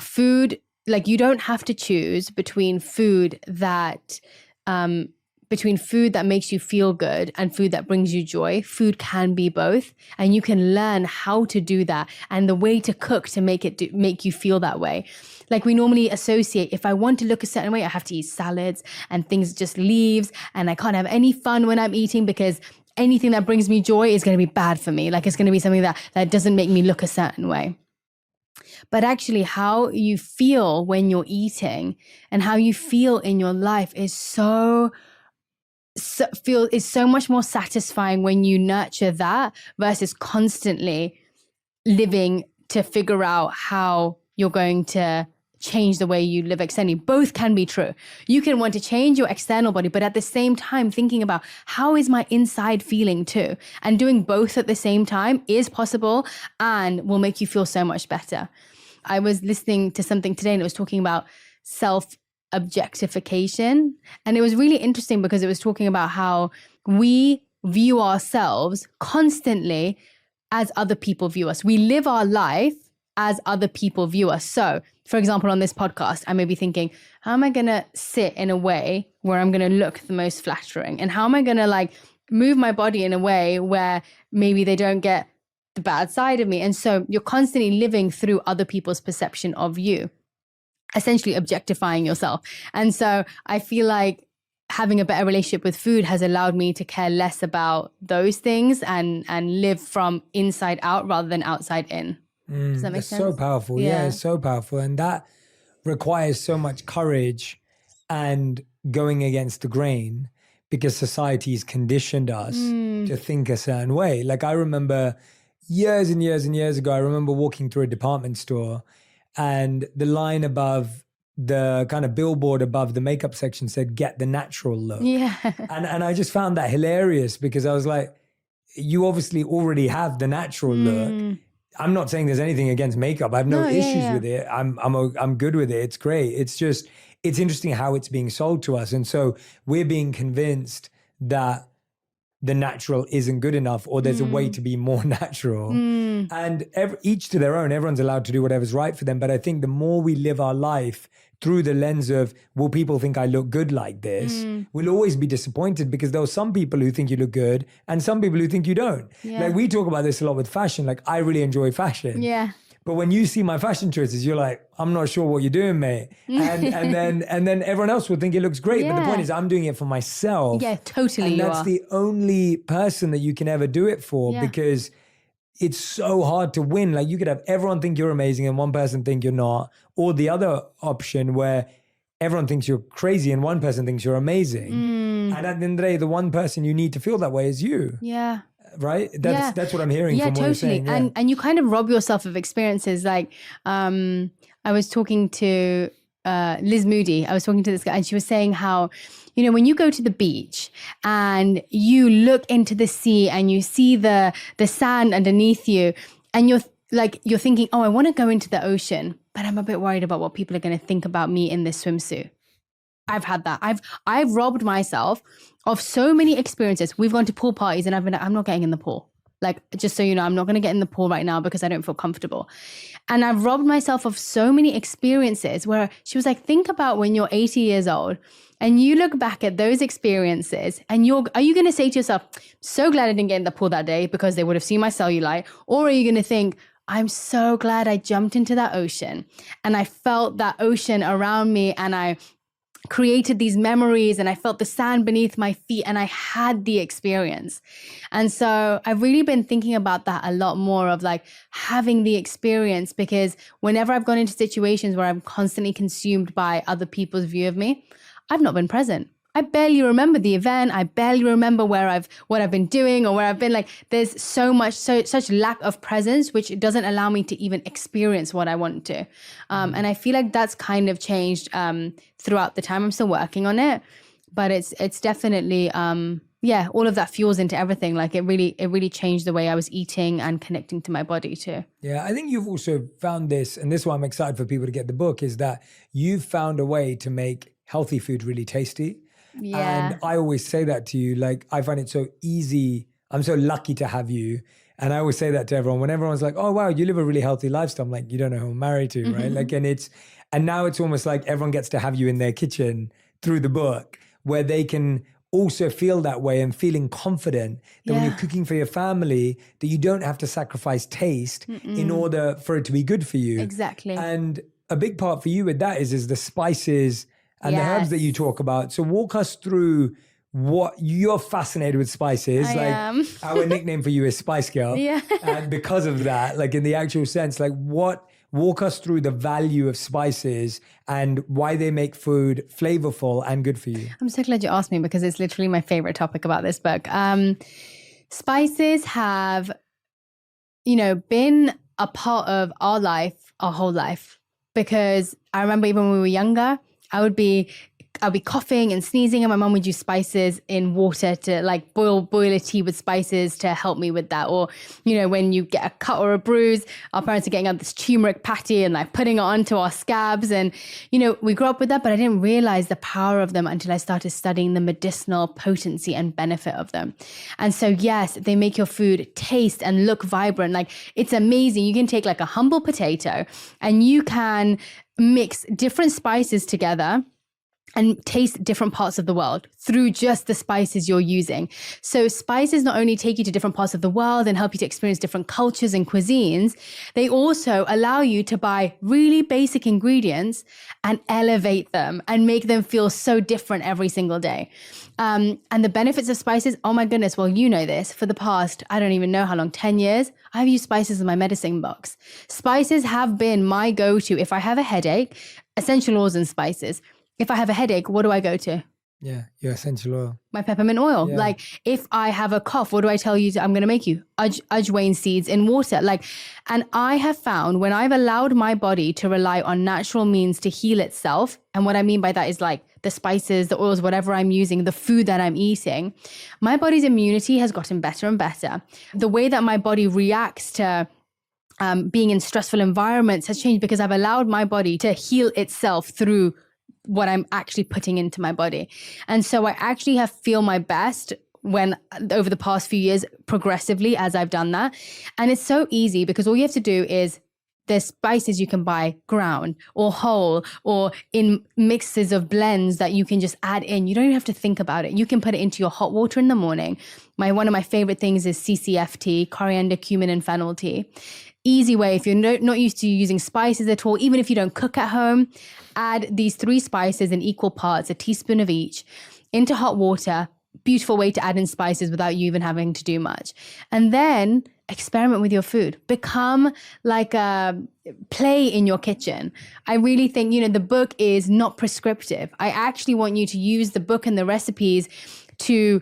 food, like you don't have to choose between food that makes you feel good and food that brings you joy. Food can be both, and you can learn how to do that and the way to cook to make you feel that way. Like we normally associate, if I want to look a certain way, I have to eat salads and things, just leaves, and I can't have any fun when I'm eating because anything that brings me joy is going to be bad for me. Like it's going to be something that doesn't make me look a certain way. But actually how you feel when you're eating and how you feel in your life is so much more satisfying when you nurture that versus constantly living to figure out how you're going to change the way you live externally. Both can be true. You can want to change your external body, but at the same time thinking about how is my inside feeling too. And doing both at the same time is possible and will make you feel so much better. I was listening to something today and it was talking about self-objectification. And it was really interesting because it was talking about how we view ourselves constantly as other people view us. We live our life as other people view us. So, for example, on this podcast, I may be thinking, how am I going to sit in a way where I'm going to look the most flattering? And how am I going to move my body in a way where maybe they don't get the bad side of me? And so you're constantly living through other people's perception of you, essentially objectifying yourself. And so I feel like having a better relationship with food has allowed me to care less about those things and live from inside out rather than outside in. Does that make sense? So powerful. Yeah, it's so powerful. And that requires so much courage and going against the grain because society's conditioned us to think a certain way. Like I remember years and years and years ago, I remember walking through a department store and the line above the kind of billboard above the makeup section said, "Get the natural look." Yeah. And I just found that hilarious because I was like, you obviously already have the natural look. I'm not saying there's anything against makeup. I have no issues with it. I'm good with it. It's great. It's just, it's interesting how it's being sold to us. And so we're being convinced that the natural isn't good enough or there's a way to be more natural. And each to their own, everyone's allowed to do whatever's right for them. But I think the more we live our life through the lens of, will people think I look good like this? We'll always be disappointed because there are some people who think you look good and some people who think you don't. Yeah. Like we talk about this a lot with fashion. Like I really enjoy fashion. Yeah. But when you see my fashion choices, you're like, I'm not sure what you're doing, mate. And then everyone else will think it looks great. But the point is I'm doing it for myself. Yeah, totally. And that's the only person that you can ever do it for because it's so hard to win. Like you could have everyone think you're amazing and one person think you're not. Or the other option where everyone thinks you're crazy and one person thinks you're amazing. And at the end of the day, the one person you need to feel that way is you. Yeah. Right? That's what I'm hearing from what you're saying. Yeah. And you kind of rob yourself of experiences. Like I was talking to Liz Moody. I was talking to this guy and she was saying how, when you go to the beach and you look into the sea and you see the sand underneath you and you're thinking, oh, I want to go into the ocean, but I'm a bit worried about what people are going to think about me in this swimsuit. I've had that. I've robbed myself of so many experiences. We've gone to pool parties and I've been like, I'm not getting in the pool. Like, just so you know, I'm not going to get in the pool right now because I don't feel comfortable. And I've robbed myself of so many experiences where she was like, think about when you're 80 years old and you look back at those experiences and are you going to say to yourself, so glad I didn't get in the pool that day because they would have seen my cellulite? Or are you going to think, I'm so glad I jumped into that ocean and I felt that ocean around me and I created these memories, and I felt the sand beneath my feet, and I had the experience. And so I've really been thinking about that a lot more, of like having the experience, because whenever I've gone into situations where I'm constantly consumed by other people's view of me, I've not been present. I barely remember the event. I barely remember what I've been doing or where I've been. Like, there's such lack of presence, which doesn't allow me to even experience what I want to. And I feel like that's kind of changed throughout the time. I'm still working on it, but it's definitely all of that fuels into everything. Like, it really changed the way I was eating and connecting to my body too. Yeah, I think you've also found this, and this is why I'm excited for people to get the book, is that you've found a way to make healthy food really tasty. Yeah. And I always say that to you, like, I find it so easy. I'm so lucky to have you. And I always say that to everyone. When everyone's like, oh, wow, you live a really healthy lifestyle. I'm like, you don't know who I'm married to, right? Like, and now it's almost like everyone gets to have you in their kitchen through the book, where they can also feel that way and feeling confident that when you're cooking for your family, that you don't have to sacrifice taste in order for it to be good for you. Exactly. And a big part for you with that is the spices and the herbs that you talk about. So walk us through what you're fascinated with spices. I am. Our nickname for you is Spice Girl. Yeah. And because of that, like in the actual sense, like walk us through the value of spices and why they make food flavorful and good for you. I'm so glad you asked me, because it's literally my favorite topic about this book. Spices have, been a part of our life, our whole life, because I remember even when we were younger, I'll be coughing and sneezing, and my mom would use spices in water to like boil a tea with spices to help me with that. Or, when you get a cut or a bruise, our parents are getting out this turmeric patty and like putting it onto our scabs. And, we grew up with that, but I didn't realize the power of them until I started studying the medicinal potency and benefit of them. And so, yes, they make your food taste and look vibrant. Like, it's amazing. You can take like a humble potato and you can mix different spices together and taste different parts of the world through just the spices you're using. So spices not only take you to different parts of the world and help you to experience different cultures and cuisines, they also allow you to buy really basic ingredients and elevate them and make them feel so different every single day. And the benefits of spices, oh my goodness, well, you know this, for the past, I don't even know how long, 10 years, I've used spices in my medicine box. Spices have been my go-to. If I have a headache, essential oils and spices. If I have a headache, what do I go to? Yeah, your essential oil. My peppermint oil. Yeah. Like, if I have a cough, what do I tell you I'm going to make you? Ajwain seeds in water. Like, and I have found when I've allowed my body to rely on natural means to heal itself, and what I mean by that is like the spices, the oils, whatever I'm using, the food that I'm eating, my body's immunity has gotten better and better. The way that my body reacts to being in stressful environments has changed, because I've allowed my body to heal itself through what I'm actually putting into my body. And so I actually have feel my best when over the past few years progressively as I've done that. And it's so easy, because all you have to do is, there's spices you can buy ground or whole or in mixes of blends that you can just add in. You don't even have to think about it. You can put it into your hot water in the morning. One of my favorite things is CCF tea, coriander, cumin, and fennel tea. Easy way, if you're not used to using spices at all, even if you don't cook at home, add these 3 spices in equal parts, a teaspoon of each, into hot water. Beautiful way to add in spices without you even having to do much. And then experiment with your food. Become like a play in your kitchen. I really think, the book is not prescriptive. I actually want you to use the book and the recipes to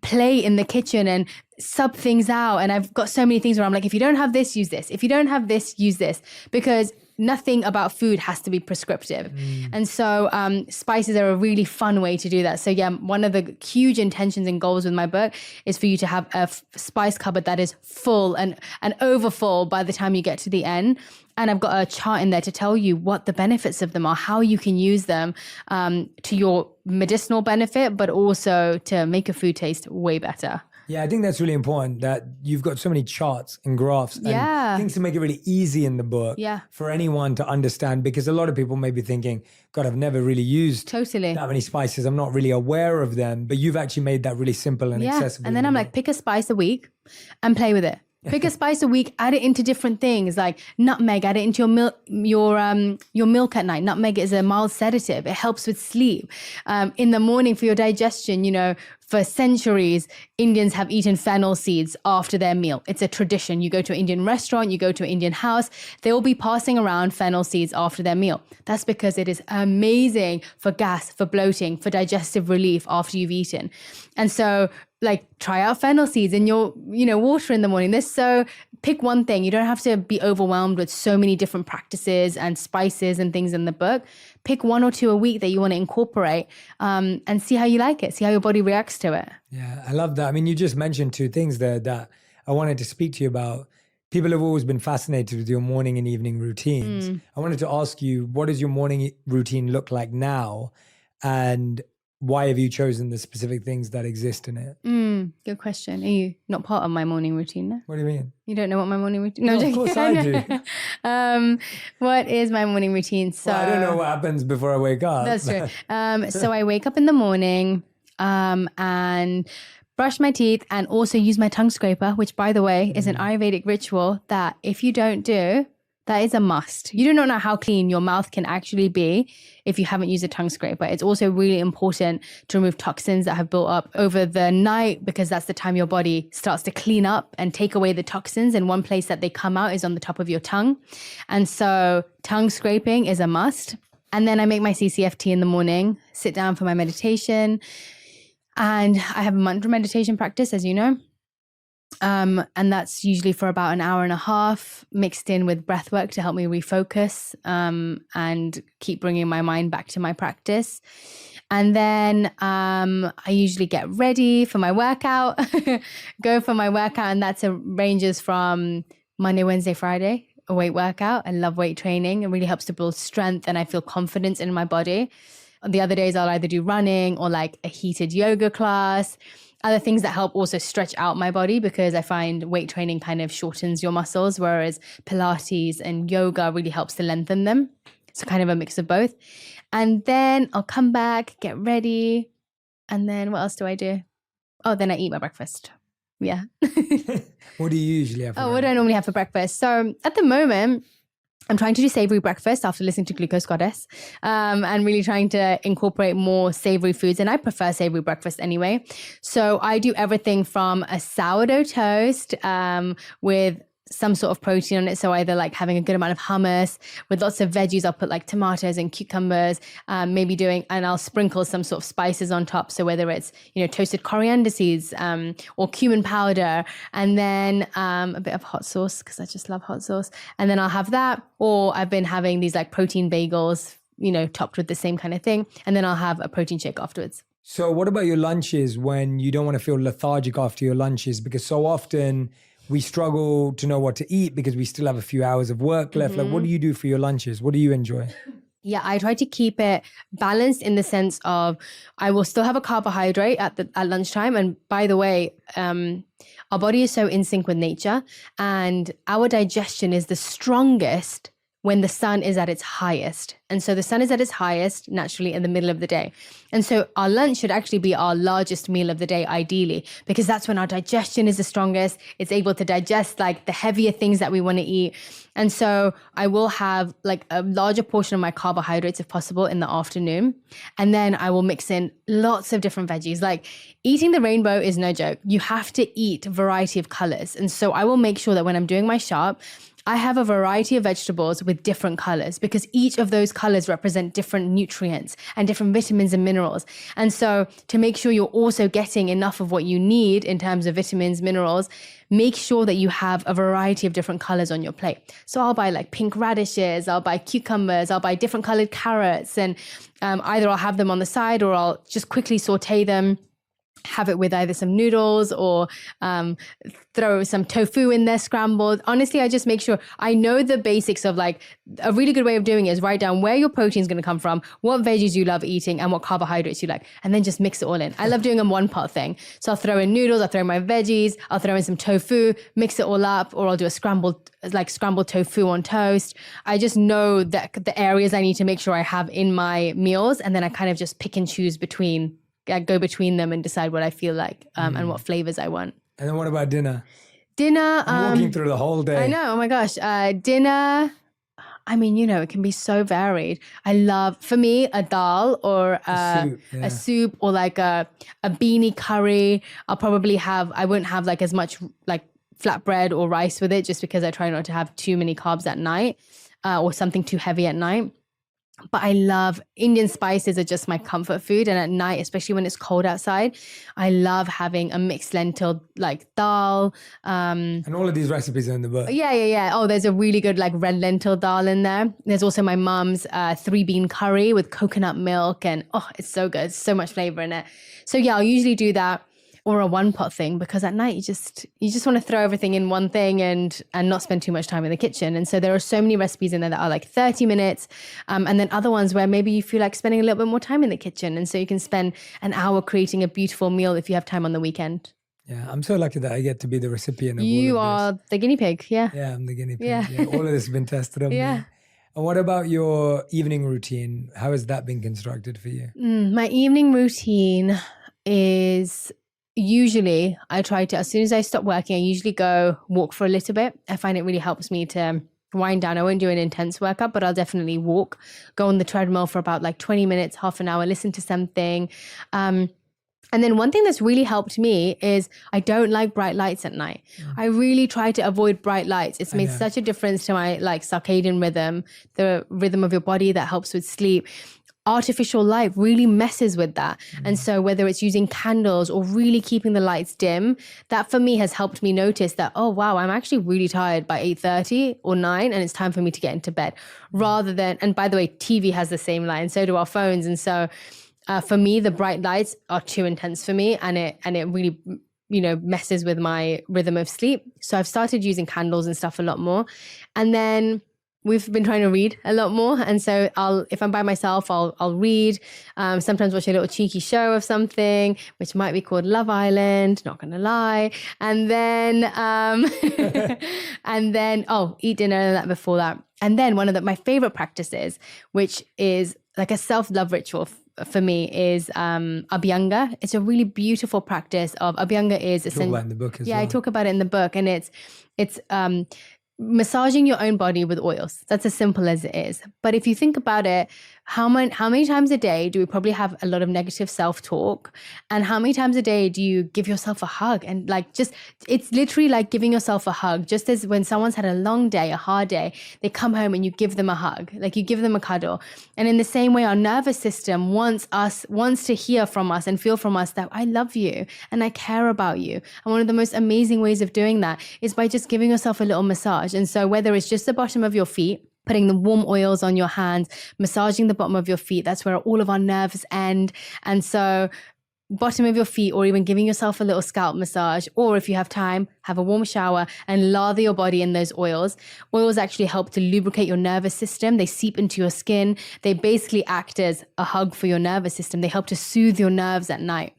play in the kitchen and sub things out. And I've got so many things where I'm like, if you don't have this, use this. If you don't have this, use this. Because nothing about food has to be prescriptive. And so spices are a really fun way to do that. So yeah, one of the huge intentions and goals with my book is for you to have a spice cupboard that is full and overfull by the time you get to the end. And I've got a chart in there to tell you what the benefits of them are, how you can use them to your medicinal benefit, but also to make your food taste way better. Yeah, I think that's really important, that you've got so many charts and graphs and things to make it really easy in the book for anyone to understand, because a lot of people may be thinking, God, I've never really used that many spices. I'm not really aware of them, but you've actually made that really simple and accessible. And then I'm like, pick a spice a week and play with it. Pick a spice a week, add it into different things like nutmeg, add it into your milk at night. Nutmeg is a mild sedative. It helps with sleep. In the morning for your digestion, for centuries, Indians have eaten fennel seeds after their meal. It's a tradition. You go to an Indian restaurant, you go to an Indian house, they will be passing around fennel seeds after their meal. That's because it is amazing for gas, for bloating, for digestive relief after you've eaten. And so try out fennel seeds in your, water in the morning. Pick one thing. You don't have to be overwhelmed with so many different practices and spices and things in the book. Pick 1 or 2 a week that you want to incorporate and see how you like it. See how your body reacts to it. Yeah, I love that. I mean, you just mentioned 2 things there that I wanted to speak to you about. People have always been fascinated with your morning and evening routines. I wanted to ask you, what does your morning routine look like now? And why have you chosen the specific things that exist in it? Good question. Are you not part of my morning routine? No? What do you mean? You don't know what my morning routine? No, of course I do. What is my morning routine? So I don't know what happens before I wake up. That's true. So I wake up in the morning and brush my teeth and also use my tongue scraper, which, by the way, is an Ayurvedic ritual that if you don't do, that is a must. You do not know how clean your mouth can actually be if you haven't used a tongue scraper. It's also really important to remove toxins that have built up over the night, because that's the time your body starts to clean up and take away the toxins. And one place that they come out is on the top of your tongue. And so tongue scraping is a must. And then I make my CCFT in the morning, sit down for my meditation. And I have a mantra meditation practice, as you know. And that's usually for about an hour and a half, mixed in with breath work to help me refocus and keep bringing my mind back to my practice. And then I usually get ready for my workout, go for my workout. And that ranges from Monday, Wednesday, Friday, a weight workout. I love weight training. It really helps to build strength and I feel confidence in my body. The other days I'll either do running or a heated yoga class. Other things that help also stretch out my body, because I find weight training kind of shortens your muscles, whereas Pilates and yoga really helps to lengthen them. So kind of a mix of both. And then I'll come back, get ready. And then what else do I do? Oh, then I eat my breakfast. Yeah. What do you usually have for breakfast? What do I normally have for breakfast? So at the moment, I'm trying to do savory breakfast after listening to Glucose Goddess and really trying to incorporate more savory foods. And I prefer savory breakfast anyway. So I do everything from a sourdough toast with some sort of protein on it. So either having a good amount of hummus with lots of veggies. I'll put tomatoes and cucumbers, and I'll sprinkle some sort of spices on top. So whether it's, toasted coriander seeds or cumin powder, and then a bit of hot sauce, because I just love hot sauce. And then I'll have that. Or I've been having these protein bagels, topped with the same kind of thing. And then I'll have a protein shake afterwards. So what about your lunches when you don't want to feel lethargic after your lunches? Because so often we struggle to know what to eat because we still have a few hours of work left. What do you do for your lunches? What do you enjoy? Yeah, I try to keep it balanced in the sense of I will still have a carbohydrate at lunchtime. And by the way, our body is so in sync with nature, and our digestion is the strongest when the sun is at its highest. And so the sun is at its highest naturally in the middle of the day. And so our lunch should actually be our largest meal of the day, ideally, because that's when our digestion is the strongest. It's able to digest the heavier things that we want to eat. And so I will have a larger portion of my carbohydrates, if possible, in the afternoon. And then I will mix in lots of different veggies. Eating the rainbow is no joke. You have to eat a variety of colors. And so I will make sure that when I'm doing my sharp, I have a variety of vegetables with different colors, because each of those colors represent different nutrients and different vitamins and minerals. And so to make sure you're also getting enough of what you need in terms of vitamins, minerals, make sure that you have a variety of different colors on your plate. So I'll buy pink radishes, I'll buy cucumbers, I'll buy different colored carrots, and either I'll have them on the side or I'll just quickly saute them, have it with either some noodles or throw some tofu in there scrambled. Honestly, I just make sure I know the basics of a really good way of doing it is write down where your protein is going to come from, what veggies you love eating, and what carbohydrates you like, and then just mix it all in. I love doing a one pot thing. So I'll throw in noodles, I'll throw in my veggies, I'll throw in some tofu, mix it all up, or I'll do a scrambled tofu on toast. I just know that the areas I need to make sure I have in my meals, and then I kind of just pick and choose go between them and decide what I feel like and what flavors I want. And then what about dinner? Dinner. I'm walking through the whole day. I know. Oh my gosh. Dinner. I mean, it can be so varied. I love, for me, a dal or a soup or like a beanie curry. I wouldn't have like as much like flatbread or rice with it just because I try not to have too many carbs at night or something too heavy at night. But I love Indian spices are just my comfort food. And at night, especially when it's cold outside, I love having a mixed lentil like dal. And all of these recipes are in the book. Yeah. Oh, there's a really good like red lentil dal in there. There's also my mum's 3-bean curry with coconut milk. And it's so good. So much flavor in it. So yeah, I'll usually do that. Or a one-pot thing, because at night you just want to throw everything in one thing and not spend too much time in the kitchen. And so there are so many recipes in there that are like 30 minutes. And then other ones where maybe you feel like spending a little bit more time in the kitchen. And so you can spend an hour creating a beautiful meal if you have time on the weekend. Yeah, I'm so lucky that I get to be the recipient of you all of are the guinea pig, yeah. Yeah, I'm the guinea pig. Yeah. All of this has been tested on me. And what about your evening routine? How has that been constructed for you? My evening routine is... Usually I try to, as soon as I stop working, I usually go walk for a little bit. I find it really helps me to wind down. I won't do an intense workout, but I'll definitely walk, go on the treadmill for about like 20 minutes, half an hour, listen to something. And then one thing that's really helped me is I don't like bright lights at night. I really try to avoid bright lights. It's made such a difference to my like circadian rhythm, the rhythm of your body that helps with sleep. Artificial light really messes with that. And so whether it's using candles or really keeping the lights dim, that for me has helped me notice that, oh, wow, I'm actually really tired by 8:30 or 9 and it's time for me to get into bed rather than, and by the way, TV has the same light and so do our phones. And so for me, the bright lights are too intense for me and it really, messes with my rhythm of sleep. So I've started using candles and stuff a lot more. And then we've been trying to read a lot more. And so if I'm by myself, I'll read, sometimes watch a little cheeky show of something, which might be called Love Island, not going to lie. And then, eat dinner before that. And then one of my favorite practices, which is like a self-love ritual for me is Abhyanga. It's a really beautiful practice of Abhyanga is you talk about it in the book as well. I talk about it in the book, and it's massaging your own body with oils. That's as simple as it is. But if you think about it, how many times a day do we probably have a lot of negative self-talk? And how many times a day do you give yourself a hug? And it's literally like giving yourself a hug. Just as when someone's had a long day, a hard day, they come home and you give them a hug, like you give them a cuddle. And in the same way, our nervous system wants to hear from us and feel from us that I love you and I care about you. And one of the most amazing ways of doing that is by just giving yourself a little massage. And so whether it's just the bottom of your feet, putting the warm oils on your hands, massaging the bottom of your feet, that's where all of our nerves end. And so bottom of your feet, or even giving yourself a little scalp massage, or if you have time, have a warm shower and lather your body in those oils. Oils actually help to lubricate your nervous system. They seep into your skin. They basically act as a hug for your nervous system. They help to soothe your nerves at night.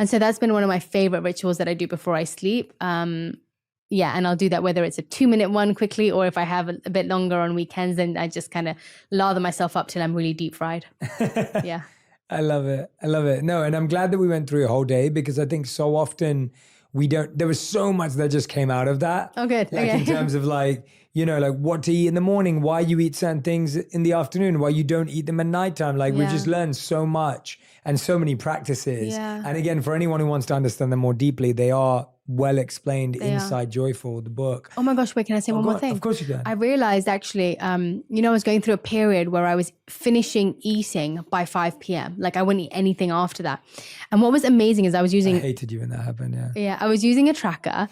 And so that's been one of my favorite rituals that I do before I sleep. And I'll do that whether it's a 2-minute one quickly, or if I have a bit longer on weekends, then I just kind of lather myself up till I'm really deep fried. Yeah. I love it. No, and I'm glad that we went through a whole day, because I think so often there was so much that just came out of that. Oh, good. Like in terms of like what to eat in the morning, why you eat certain things in the afternoon, why you don't eat them at nighttime. Like we just learned so much and so many practices. Yeah. And again, for anyone who wants to understand them more deeply, they are well explained inside Joyful, the book. Oh my gosh, wait, can I say one more thing? Of course you can. I realized actually, I was going through a period where I was finishing eating by 5 p.m. Like I wouldn't eat anything after that. And what was amazing is I hated you when that happened, yeah. Yeah, I was using a tracker.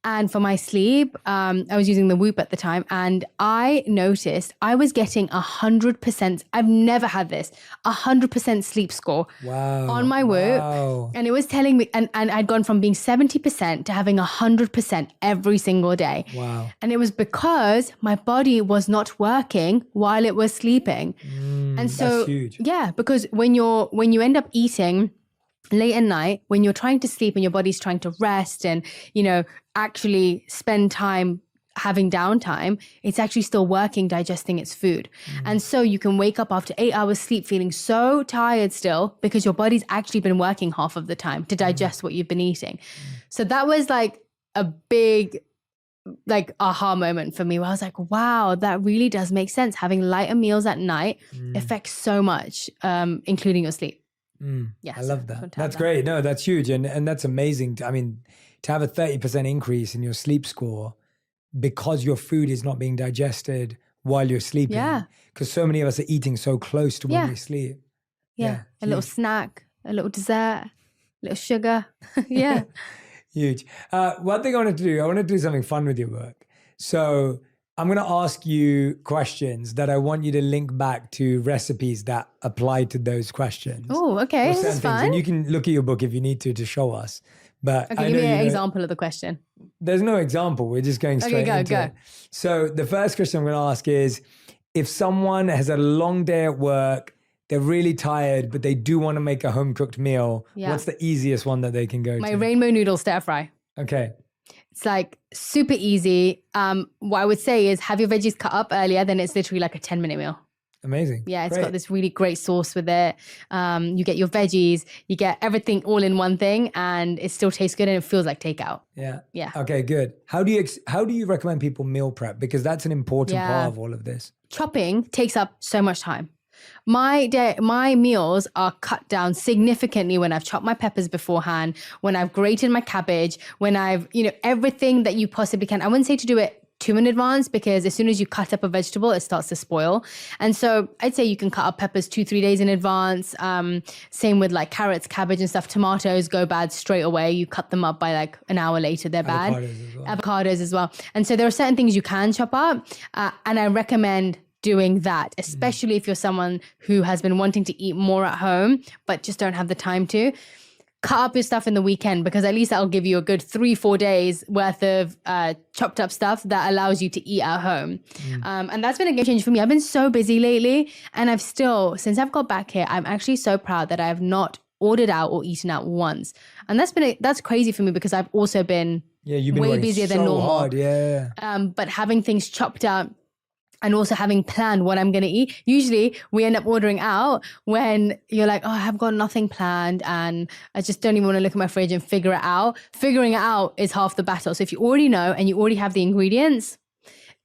And for my sleep, I was using the Whoop at the time. And I noticed I was getting 100%, I've never had this, 100% sleep score on my Whoop. Wow. And it was telling me, and I'd gone from being 70% to having 100% every single day. Wow. And it was because my body was not working while it was sleeping. And so, that's huge. Yeah, because when you end up eating late at night, when you're trying to sleep and your body's trying to rest and, actually spend time having downtime, it's actually still working, digesting its food. And so you can wake up after 8 hours sleep feeling so tired still, because your body's actually been working half of the time to digest what you've been eating. So that was like a big like aha moment for me where I was like, wow, that really does make sense. Having lighter meals at night affects so much, including your sleep. Yeah, I love that. That's great. No, that's huge. And that's amazing. I mean, to have a 30% increase in your sleep score because your food is not being digested while you're sleeping. Yeah. Because so many of us are eating so close to when we sleep. Yeah. A little snack, a little dessert, a little sugar. Yeah. Huge. One thing I want to do something fun with your work. So I'm going to ask you questions that I want you to link back to recipes that apply to those questions. Oh, okay. This is fun. And you can look at your book if you need to show us. But okay, give me an example of the question. There's no example. We're just going straight into it. So the first question I'm going to ask is, if someone has a long day at work, they're really tired, but they do want to make a home-cooked meal, what's the easiest one that they can go to? My rainbow noodle stir fry. Okay. It's like super easy. What I would say is have your veggies cut up earlier, then it's literally like a 10-minute meal. Amazing. Yeah, it's got this really great sauce with it. You get your veggies, you get everything all in one thing, and it still tastes good and it feels like takeout. Yeah. Yeah. Okay, good. How do you recommend people meal prep? Because that's an important part of all of this. Chopping takes up so much time. My meals are cut down significantly when I've chopped my peppers beforehand, when I've grated my cabbage, when I've, everything that you possibly can. I wouldn't say to do it too in advance because as soon as you cut up a vegetable, it starts to spoil. And so I'd say you can cut up peppers 2-3 days in advance. Same with like carrots, cabbage and stuff. Tomatoes go bad straight away. You cut them up by like an hour later, they're bad. Avocados as well. And so there are certain things you can chop up. And I recommend doing that, especially if you're someone who has been wanting to eat more at home, but just don't have the time to. Cut up your stuff in the weekend because at least that'll give you a good 3-4 days worth of chopped up stuff that allows you to eat at home. And that's been a game changer for me. I've been so busy lately and since I've got back here, I'm actually so proud that I have not ordered out or eaten out once. And that's crazy for me because I've also been, you've been way busier than normal. Hard, yeah. But having things chopped up, and also having planned what I'm going to eat. Usually we end up ordering out when you're like, oh, I have got nothing planned and I just don't even want to look at my fridge and figure it out. Figuring it out is half the battle. So if you already know and you already have the ingredients,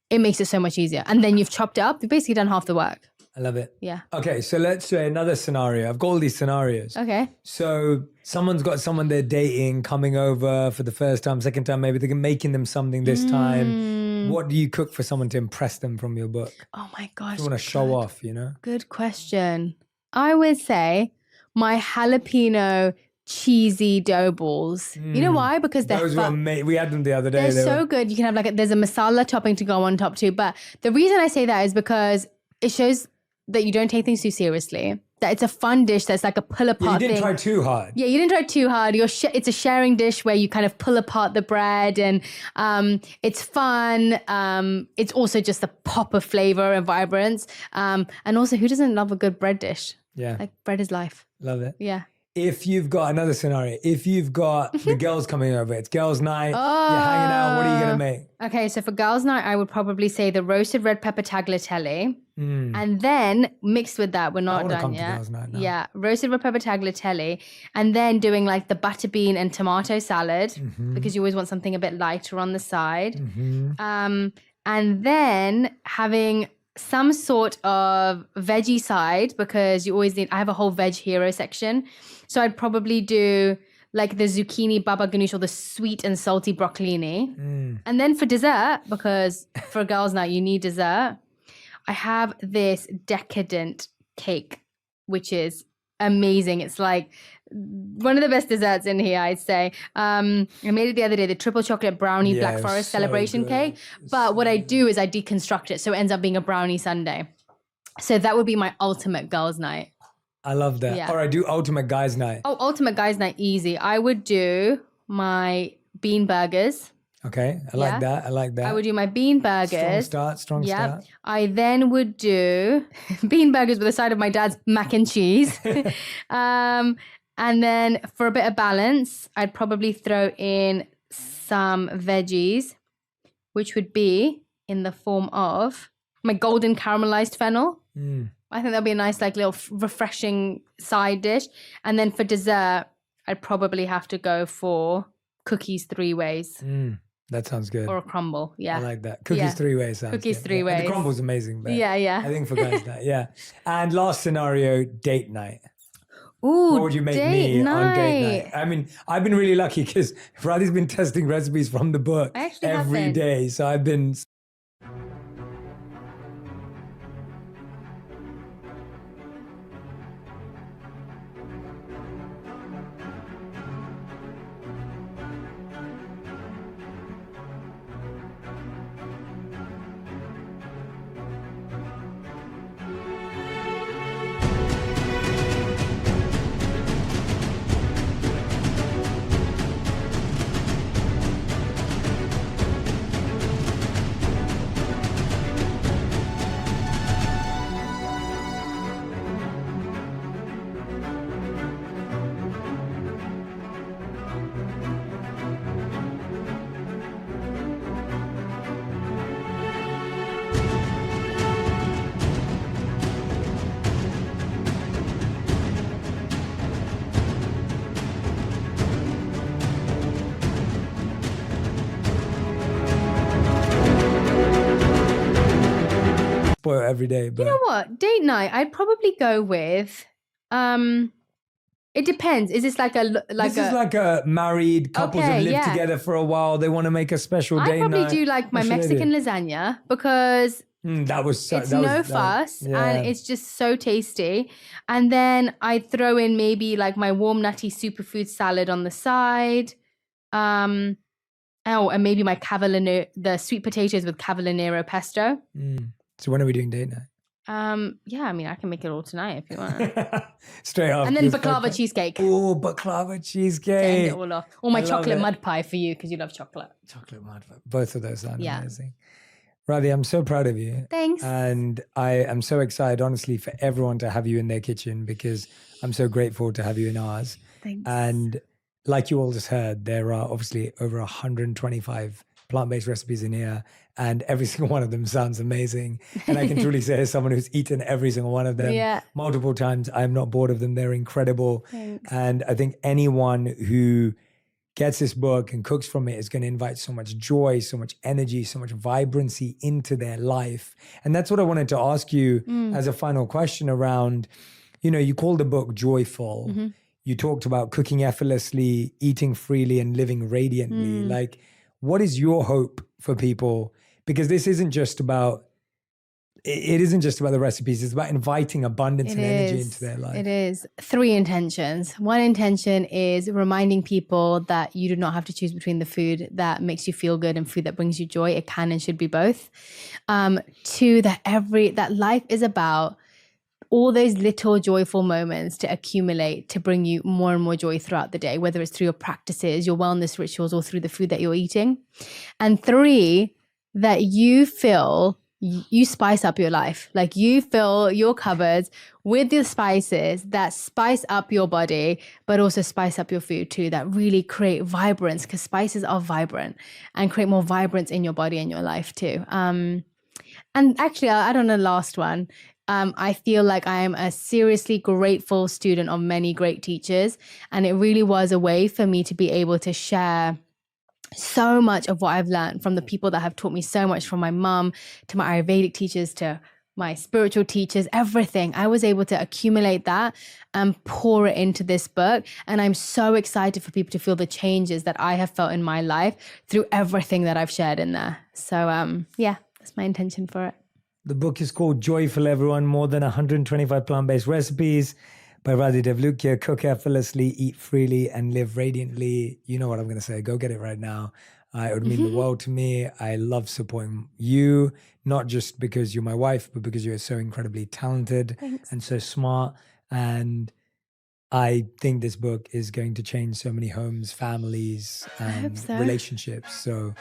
it makes it so much easier. And then you've chopped it up, you've basically done half the work. I love it. Yeah. Okay, so let's say another scenario. I've got all these scenarios. Okay. So someone's got someone they're dating coming over for the first time, second time, maybe they're making them something this time. What do you cook for someone to impress them from your book? Oh my gosh. You want to show off, Good question. I would say my jalapeno cheesy dough balls. You know why? Because they're those were we had them the other day. They're so good. You can have there's a masala topping to go on top too. But the reason I say that is because it shows that you don't take things too seriously. That it's a fun dish that's like a pull apart thing. You didn't try too hard. Yeah, you didn't try too hard. It's a sharing dish where you kind of pull apart the bread and it's fun. It's also just a pop of flavor and vibrance. And also, who doesn't love a good bread dish? Yeah. Like bread is life. Love it. Yeah. If you've got another scenario, if you've got the girls coming over, it's girls' night, you're hanging out, what are you going to make? Okay, so for girls' night, I would probably say the roasted red pepper tagliatelle. And then mixed with that, we're not done yet. Girls' night now. Yeah, roasted red pepper tagliatelle. And then doing like the butter bean and tomato salad because you always want something a bit lighter on the side. And then having some sort of veggie side because you always I have a whole veg hero section. So I'd probably do like the zucchini baba ganoush or the sweet and salty broccolini. And then for dessert, because for a girls' night you need dessert, I have this decadent cake, which is amazing. It's like one of the best desserts in here, I'd say. I made it the other day, the triple chocolate brownie black forest celebration cake. But what I do is I deconstruct it. So it ends up being a brownie sundae. So that would be my ultimate girls' night. I love that. Yeah. Or I do ultimate guys' night. Oh, ultimate guys' night, easy. I would do my bean burgers. Okay, I like that. I would do my bean burgers. Strong start. I then would do bean burgers with a side of my dad's mac and cheese. And then for a bit of balance, I'd probably throw in some veggies, which would be in the form of my golden caramelized fennel. I think that'd be a nice, like, little refreshing side dish. And then for dessert, I'd probably have to go for cookies 3 ways. That sounds good. or a crumble. Yeah. I like that. Cookies Yeah. 3 ways sounds Cookies good. 3 And ways. the crumble's amazing. But Yeah. I think for guys that, yeah. And last scenario, date night. Ooh, What would you make me on date night? I mean, I've been really lucky because Radhi's been testing recipes from the book I actually every haven't. day. So I've been... spoil every day. But You know what? Date night, I'd probably go with. It depends. Is this like a this is like a married couples Okay, have lived yeah. together for a while. They want to make a special I date probably night. do like my What should I do? Mexican lasagna because That was so, it's that was, no that- fuss yeah. and it's just so tasty. And then I'd throw in maybe like my warm nutty superfood salad on the side. And maybe my the sweet potatoes with cavallonero pesto. So when are we doing date night? Yeah, I mean, I can make it all tonight if you want. Straight off. And then baklava cheesecake. Oh, baklava To end cheesecake. it all off. Or my I love chocolate it. mud pie for you because you love chocolate. Chocolate mud. Both of those sound Yeah. amazing. Radhi, I'm so proud of you. Thanks. And I am so excited, honestly, for everyone to have you in their kitchen because I'm so grateful to have you in ours. Thanks. And like you all just heard, there are obviously over 125 plant-based recipes in here, and every single one of them sounds amazing. And I can truly say, as someone who's eaten every single one of them Yeah. multiple times, I'm not bored of them. They're incredible. Thanks. And I think anyone who gets this book and cooks from it is going to invite so much joy, so much energy, so much vibrancy into their life. And that's what I wanted to ask you as a final question around, you called the book Joyful. Mm-hmm. You talked about cooking effortlessly, eating freely, and living radiantly. Like, what is your hope for people? Because this isn't just about, it isn't just about the recipes. It's about inviting abundance and energy into their life. It is. 3 intentions. One intention is reminding people that you do not have to choose between the food that makes you feel good and food that brings you joy. It can and should be both. 2, that life is about all those little joyful moments to accumulate to bring you more and more joy throughout the day, whether it's through your practices, your wellness rituals, or through the food that you're eating. And 3, that you feel you spice up your life. Like you fill your cupboards with the spices that spice up your body, but also spice up your food too, that really create vibrance, because spices are vibrant and create more vibrance in your body and your life too. And actually, I'll add on the last one. I feel like I am a seriously grateful student of many great teachers. And it really was a way for me to be able to share so much of what I've learned from the people that have taught me so much, from my mum to my Ayurvedic teachers to my spiritual teachers, everything. I was able to accumulate that and pour it into this book. And I'm so excited for people to feel the changes that I have felt in my life through everything that I've shared in there. So yeah, that's my intention for it. The book is called Joyful, everyone. More than 125 plant-based recipes by Radhi Devlukia. Cook effortlessly, eat freely, and live radiantly. You know what I'm going to say. Go get it right now. It would mean the world to me. I love supporting you, not just because you're my wife, but because you're so incredibly talented and so smart. And I think this book is going to change so many homes, families, and relationships. So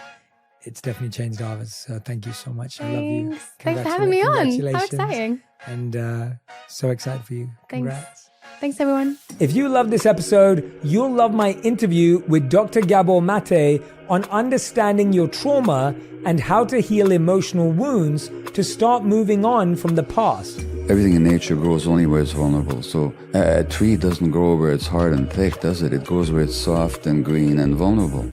it's definitely changed ours. So thank you so much. I love you. Thanks for having me on. How exciting. And so excited for you. Congrats. Thanks, everyone. If you love this episode, you'll love my interview with Dr. Gabor Mate on understanding your trauma and how to heal emotional wounds to start moving on from the past. Everything in nature grows only where it's vulnerable. So a tree doesn't grow where it's hard and thick, does it? It grows where it's soft and green and vulnerable.